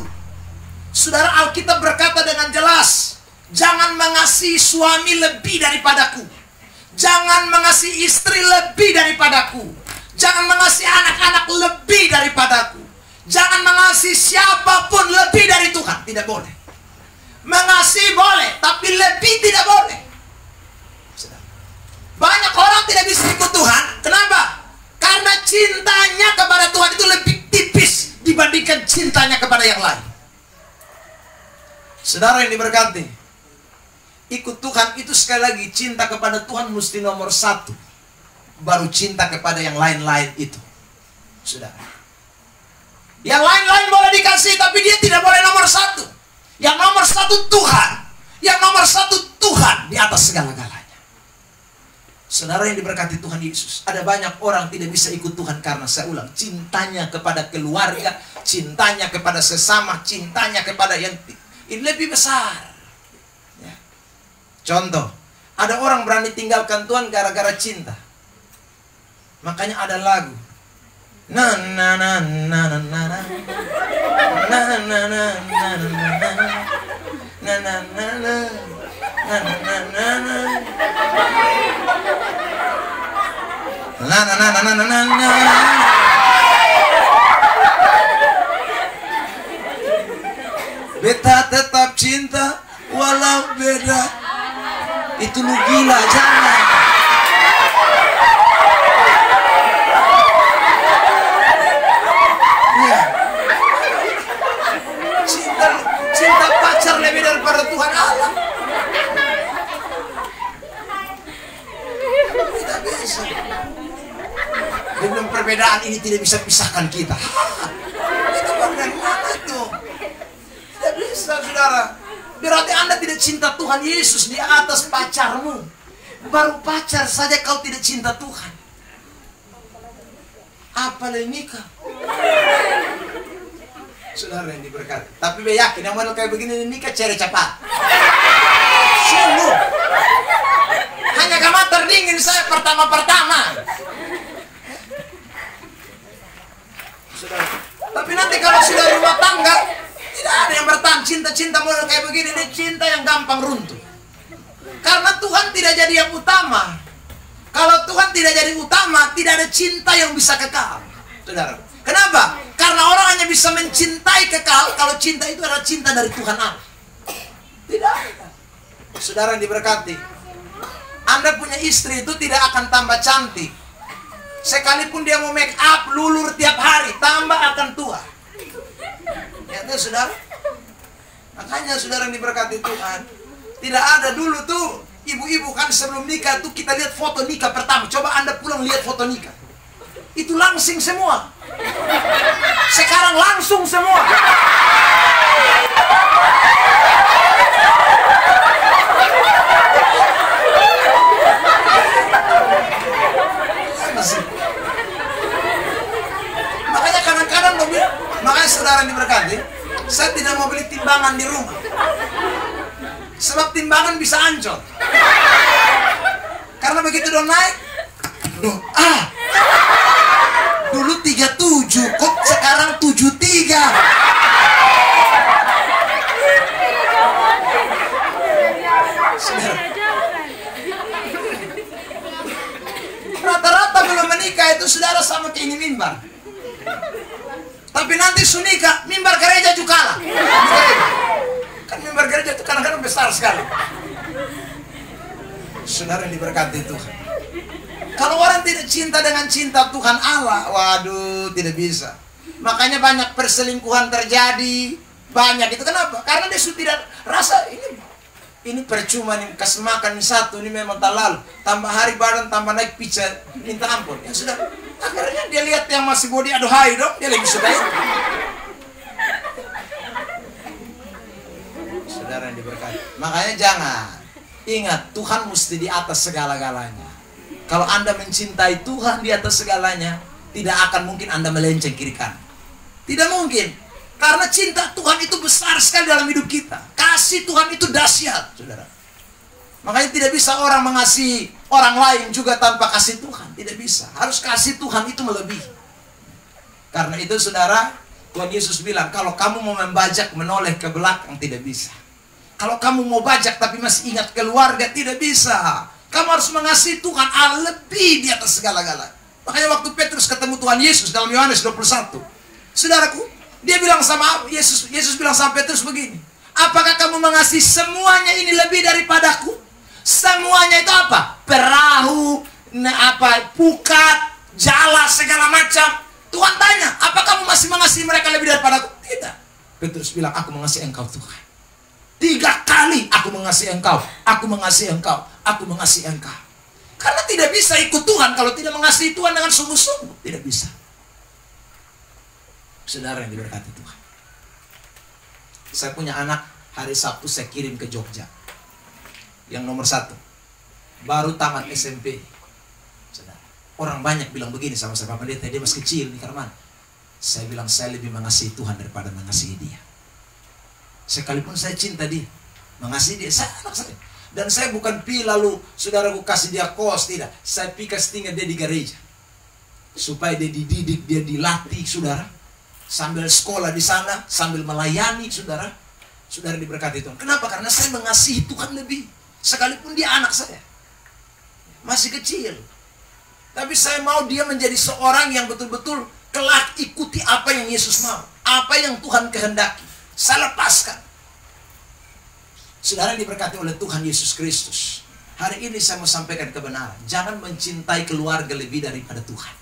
Saudara, Alkitab berkata dengan jelas, jangan mengasihi suami lebih daripadaku. Jangan mengasihi istri lebih daripadaku. Jangan mengasihi anak-anak lebih daripadaku. Jangan mengasihi siapapun lebih dari Tuhan. Tidak boleh. Mengasihi boleh, tapi lebih tidak boleh. Banyak orang tidak bisa ikut Tuhan. Kenapa? Karena cintanya kepada Tuhan itu lebih tipis dibandingkan cintanya kepada yang lain. Saudara yang diberkati, ikut Tuhan itu sekali lagi cinta kepada Tuhan mesti nomor satu. Baru cinta kepada yang lain-lain itu. Saudara, yang lain-lain boleh dikasih, tapi dia tidak boleh nomor satu. Yang nomor satu Tuhan. Yang nomor satu Tuhan di atas segala-galanya. Saudara yang diberkati Tuhan Yesus, ada banyak orang tidak bisa ikut Tuhan karena, saya ulang, cintanya kepada keluarga, cintanya kepada sesama, cintanya kepada yang ini lebih besar. Ya. Contoh, ada orang berani tinggalkan Tuhan gara-gara cinta. Makanya ada lagu. Na na na na na na na na na na na na na na na. Na na na na na na na na na na na. Beta tetap cinta walau beda. Itu lu gila, jangan. Ya. Cinta pacar lebih daripada Tuhan Allah. Tidak bisa. Dengan perbedaan ini tidak bisa pisahkan kita. Itu bagaimana itu? Tidak bisa, saudara. Berarti Anda tidak cinta Tuhan Yesus di atas pacarmu. Baru pacar saja kau tidak cinta Tuhan. Apalagi nikah. Saudara yang diberkati. Tapi be yakin yang model kayak begini nikah cari cepat. Sungguh. Hanya kamu terdingin saya pertama-pertama. Saudara. Tapi nanti kalau sudah rumah tangga, tidak ada yang bertahan. Cinta-cinta model kayak begini, ini cinta yang gampang runtuh. Karena Tuhan tidak jadi yang utama. Kalau Tuhan tidak jadi utama, tidak ada cinta yang bisa kekal. Saudara. Kenapa? Karena orang hanya bisa mencintai kekal kalau cinta itu adalah cinta dari Tuhan Allah. Tidak ada. Saudara yang diberkati, Anda punya istri itu tidak akan tambah cantik. Sekalipun dia mau make up, lulur tiap hari, tambah akan tua. Ya itu saudara. Makanya saudara yang diberkati Tuhan, tidak ada dulu tuh ibu-ibu kan sebelum nikah tuh kita lihat foto nikah pertama. Coba Anda pulang lihat foto nikah. Itu langsing semua. Sekarang langsung semua. Makanya kadang-kadang makanya saudara yang diberkati, saya tidak mau beli timbangan di rumah. Sebab timbangan bisa ancol. Karena begitu udah naik, dulu 37, kok sekarang 73. Rata-rata belum menikah itu saudara sama kayak ini mimbar. Tapi nanti sunika, mimbar gereja juga kalah. Kan mimbar gereja itu kadang-kadang besar sekali. Saudara yang diberkati Tuhan. Kalau orang tidak cinta dengan cinta Tuhan Allah, waduh, tidak bisa. Makanya banyak perselingkuhan terjadi. Banyak itu kenapa? Karena dia sudah tidak rasa ini percuma nih, kasih makan satu, ini memang tak lalu. Tambah hari badan, tambah naik pizza, minta ampun. Ya sudah, akhirnya dia lihat yang masih body, aduh hai dong, dia lebih suka itu. Saudara yang diberkati. Makanya jangan. Ingat, Tuhan mesti di atas segala-galanya. Kalau Anda mencintai Tuhan di atas segalanya, tidak akan mungkin Anda melenceng kiri kanan. Tidak mungkin. Karena cinta Tuhan itu besar sekali dalam hidup kita. Kasih Tuhan itu dahsyat, saudara. Makanya tidak bisa orang mengasihi orang lain juga tanpa kasih Tuhan. Tidak bisa. Harus kasih Tuhan itu melebihi. Karena itu, saudara, Tuhan Yesus bilang, kalau kamu mau membajak menoleh ke belakang, tidak bisa. Kalau kamu mau bajak tapi masih ingat keluarga, tidak bisa. Kamu harus mengasihi Tuhan lebih di atas segala-galanya. Makanya waktu Petrus ketemu Tuhan Yesus dalam Yohanes 21, saudaraku, dia bilang sama Yesus bilang sama Petrus begini, apakah kamu mengasihi semuanya ini lebih daripadaku? Semuanya itu apa? Perahu, pukat, jala, segala macam. Tuhan tanya, apa kamu masih mengasihi mereka lebih daripadaku? Tidak. Petrus bilang, aku mengasihi engkau Tuhan. 3 kali aku mengasihi engkau, aku mengasihi engkau, aku mengasihi engkau. Karena tidak bisa ikut Tuhan kalau tidak mengasihi Tuhan dengan sungguh-sungguh. Tidak bisa. Saudara yang diberkati Tuhan, saya punya anak, hari Sabtu saya kirim ke Jogja. Yang nomor 1, baru tamat SMP. Saudara, orang banyak bilang begini sama saya, Pak Pendeta, dia masih kecil nih, Karman. Saya bilang, saya lebih mengasihi Tuhan daripada mengasihi dia. Sekalipun saya cinta dia, mengasihi dia, saya anak saya. Dan saya bukan pi lalu saudaraku kasih dia kos, tidak. Saya pi kasih tinggal dia di gereja, supaya dia dididik, dia dilatih, saudara. Sambil sekolah di sana, sambil melayani, saudara. Saudara diberkati Tuhan. Kenapa? Karena saya mengasihi Tuhan lebih. Sekalipun dia anak saya, masih kecil. Tapi saya mau dia menjadi seorang yang betul-betul kelak ikuti apa yang Yesus mau, apa yang Tuhan kehendaki. Saya lepaskan. Saudara diberkati oleh Tuhan Yesus Kristus. Hari ini saya mau sampaikan kebenaran. Jangan mencintai keluarga lebih daripada Tuhan.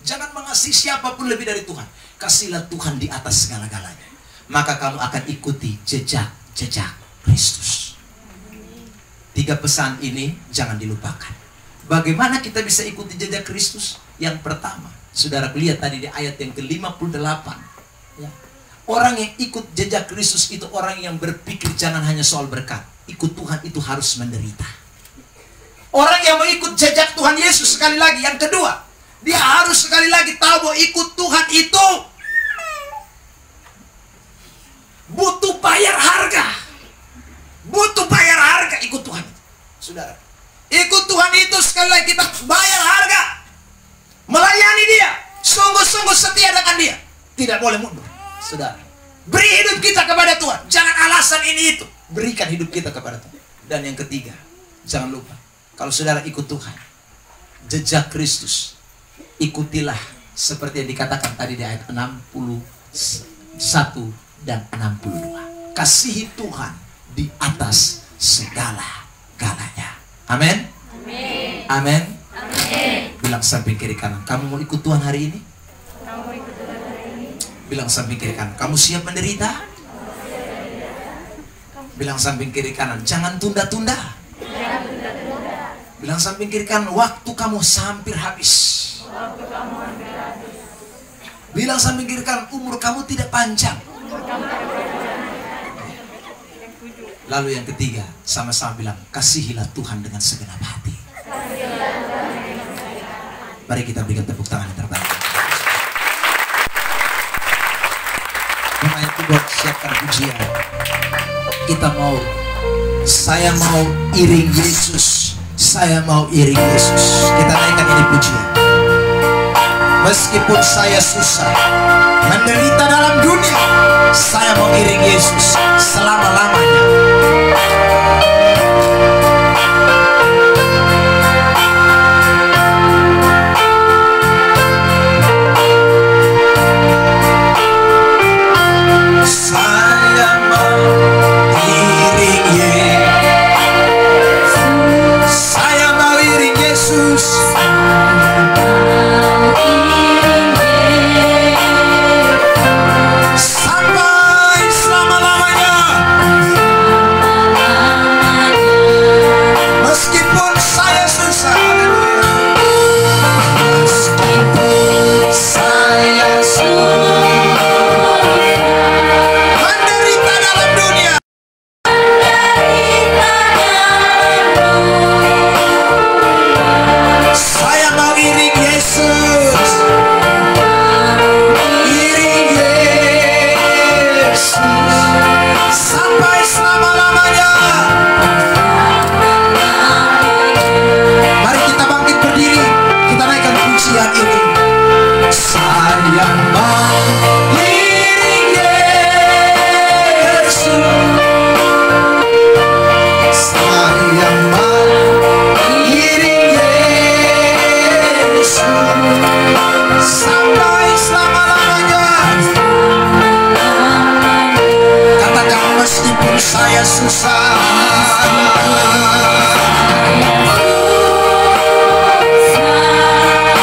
Jangan mengasihi siapapun lebih dari Tuhan. Kasihlah Tuhan di atas segala-galanya. Maka kamu akan ikuti jejak-jejak Kristus. 3 pesan ini jangan dilupakan. Bagaimana kita bisa ikuti jejak Kristus? Yang pertama, saudara lihat tadi di ayat yang ke-58. Ya. Orang yang ikut jejak Kristus itu orang yang berpikir jangan hanya soal berkat. Ikut Tuhan itu harus menderita. Orang yang mau ikut jejak Tuhan Yesus, sekali lagi, yang kedua, dia harus sekali lagi tahu bahwa ikut Tuhan itu butuh bayar harga. Butuh bayar harga ikut Tuhan. Saudara, ikut Tuhan itu sekali lagi kita bayar harga. Melayani dia, sungguh-sungguh setia dengan dia. Tidak boleh mundur. Saudara, beri hidup kita kepada Tuhan. Jangan alasan ini itu. Berikan hidup kita kepada Tuhan. Dan yang ketiga, jangan lupa, kalau saudara ikut Tuhan, jejak Kristus, ikutilah seperti yang dikatakan tadi di ayat 61 dan 62. Kasihi Tuhan di atas segala-galanya. Amin. Amin. Bilang samping kiri kanan, kamu mau ikut Tuhan hari ini? Bilang samping kiri kanan, kamu siap menderita? Bilang samping kiri kanan, jangan tunda-tunda. Bilang samping kiri kanan, waktu kamu hampir habis. Bilang samping kiri kanan, umur kamu tidak panjang. Lalu yang ketiga, sama-sama bilang, kasihilah Tuhan dengan segenap hati. Mari kita berikan tepuk tangan yang terbaik. Pemain keyboard siapkan pujian. Saya mau iring Yesus. Saya mau iring Yesus. Kita naikkan ini pujian. Meskipun saya susah, menderita dalam dunia, saya mau iring Yesus selama-lamanya. Sampai selama-lamanya.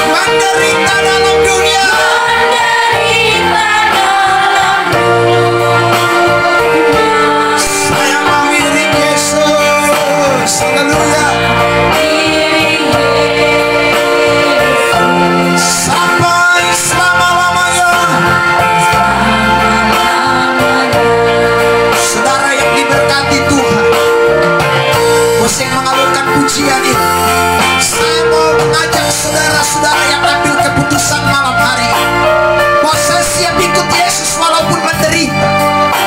Menderita dalam dunia, saya mau iring Yesus. Haleluya. Sampai selama-lamanya. Saudara yang diberkati Tuhan, musik mengalurkan pujian ini. Saya mau mengajak saudara-saudara yang ambil keputusan malam hari bahwa saya siap ikut Yesus walaupun menderita.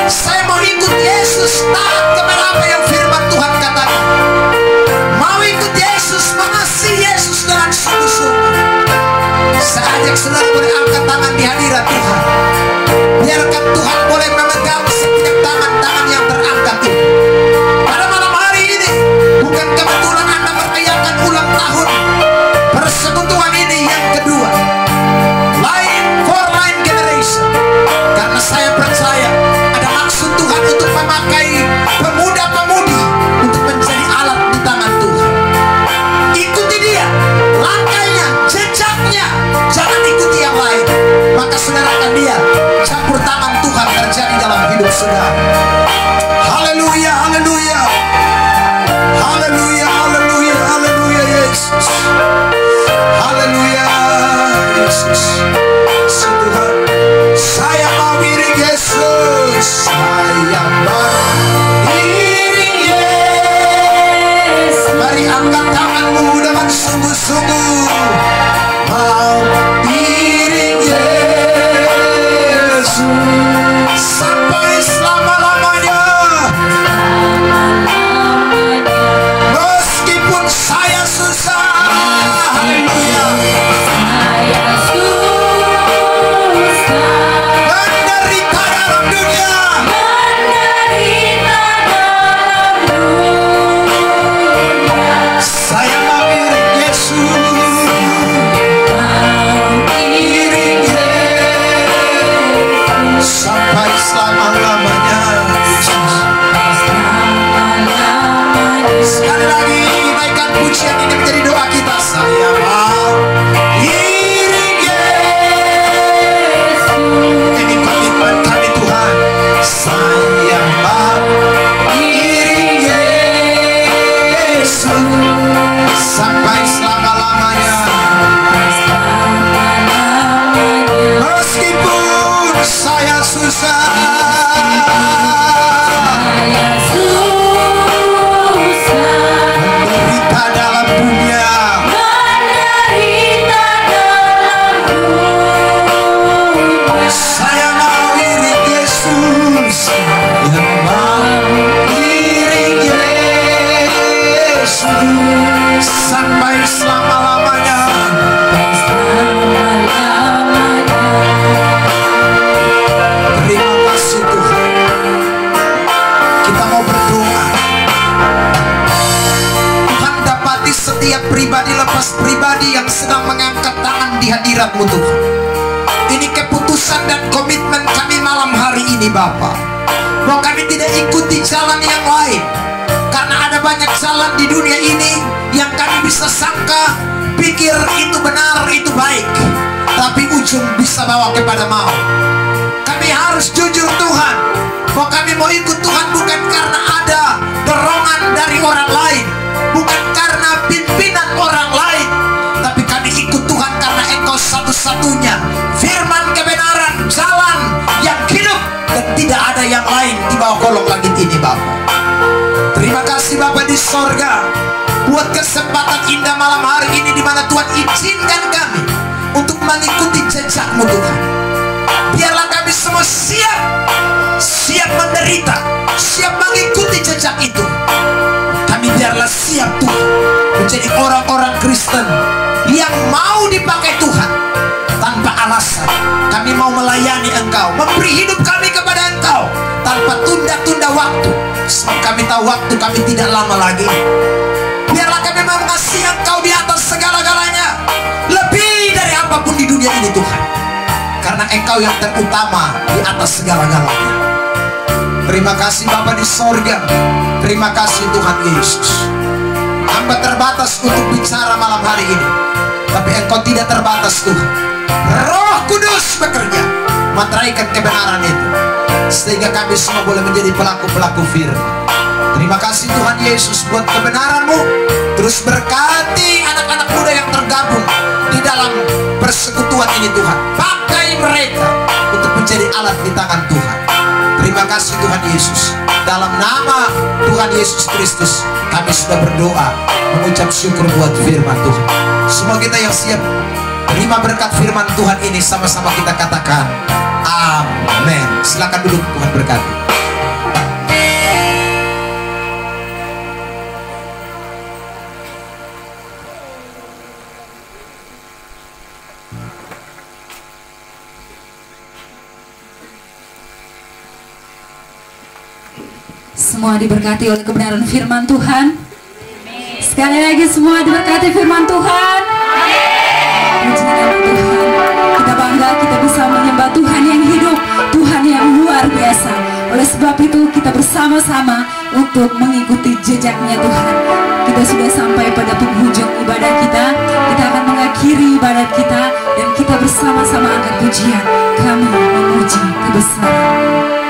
Saya mau ikut Yesus, taat kepada apa yang firman Tuhan katakan. Mau ikut Yesus, mengasihi Yesus dengan sungguh-sungguh. Saya ajak saudara boleh angkat tangan di hadirat Tuhan. Biarkan Tuhan boleh memegang setiap tangan-tangan yang terangkat ini. Pada malam hari ini, bukan kebetulan Anda merayakan ulang tahun persekutuan ini yang kedua, Line for Line Generation. Karena saya percaya ada maksud Tuhan untuk memakai pemuda-pemudi untuk menjadi alat di tangan Tuhan. Ikuti dia, langkahnya, jejaknya, jangan ikuti yang lain. Maka saudara akan dia campur tangan Tuhan terjadi dalam hidup saudara. Haleluya, haleluya, haleluya, haleluya, haleluya Yesus, haleluya Yesus. Tuhan, saya mau iring Yesus, saya mau iring Yesus. Mari angkat tanganmu dengan sungguh-sungguh. Mau iring Yesus sampai selama-lamanya. Meskipun saya susah, haleluya, menderita dalam dunia, saya mau iring Yesus, iring Yesus sampai selama-lamanya. Sekali lagi naikkan pujian ini menjadi doa kita. Saya mau iring Yesus. Ini komitmen kami Tuhan. Saya mau iring Yesus sampai selama-lamanya. Meskipun saya susah, menderita dalam dunia, saya mau iring Yesus, yang mau iring Yesus sampai selama-lamanya. Terima kasih Tuhan. Kita mau berdoa. Tuhan, dapati setiap pribadi lepas pribadi yang sedang mengangkat tangan di hadirat-Mu Tuhan. Ini keputusan dan komitmen kami malam hari ini Bapa, bahwa kami tidak ikuti jalan yang lain. Karena ada banyak jalan di dunia ini yang kami bisa sangka, pikir itu benar, itu baik, tapi ujung bisa bawa kepada maut. Kami harus jujur Tuhan, bahwa kami mau ikut Tuhan bukan karena ada dorongan dari orang lain, bukan karena pimpinan orang lain, tapi kami ikut Tuhan karena Engkau satu-satunya firman kebenaran, jalan yang hidup, dan tidak ada yang lain di bawah kolong langit ini Bapa. Terima kasih Bapa di sorga buat kesempatan indah malam hari ini, di mana Tuhan izinkan kami untuk mengikuti jejak-Mu Tuhan. Biarlah kami semua siap menderita, siap mengikuti jejak itu. Kami biarlah siap Tuhan menjadi orang-orang Kristen yang mau dipakai Tuhan tanpa alasan. Kami mau melayani Engkau, memberi hidup kami kepada Engkau tanpa tunda-tunda waktu. Sebab kami tahu waktu kami tidak lama lagi. Biarlah kami mengasihi Engkau di atas segala-galanya, lebih dari apapun di dunia ini Tuhan, karena Engkau yang terutama di atas segala-galanya. Terima kasih Bapa di sorga. Terima kasih Tuhan Yesus. Hamba terbatas untuk bicara malam hari ini, tapi Engkau tidak terbatas Tuhan. Roh Kudus bekerja, materaikan kebenaran itu, sehingga kami semua boleh menjadi pelaku-pelaku firman. Terima kasih Tuhan Yesus buat kebenaran-Mu. Terus berkati anak-anak muda yang tergabung di dalam persekutuan ini Tuhan. Pakai mereka untuk menjadi alat di tangan Tuhan. Terima kasih Tuhan Yesus. Dalam nama Tuhan Yesus Kristus kami sudah berdoa, mengucap syukur buat firman Tuhan. Semua kita yang siap terima berkat firman Tuhan ini, sama-sama kita katakan amin. Silakan duduk, Tuhan berkati. Semua diberkati oleh kebenaran firman Tuhan. Sekali lagi semua diberkati firman Tuhan. Puji nama Tuhan. Kita bangga kita bisa menyembah Tuhan yang hidup, Tuhan yang luar biasa. Oleh sebab itu kita bersama-sama untuk mengikuti jejaknya Tuhan. Kita sudah sampai pada penghujung ibadah kita. Kita akan mengakhiri ibadat kita dan kita bersama-sama angkat pujian. Kami memuji kebesaran.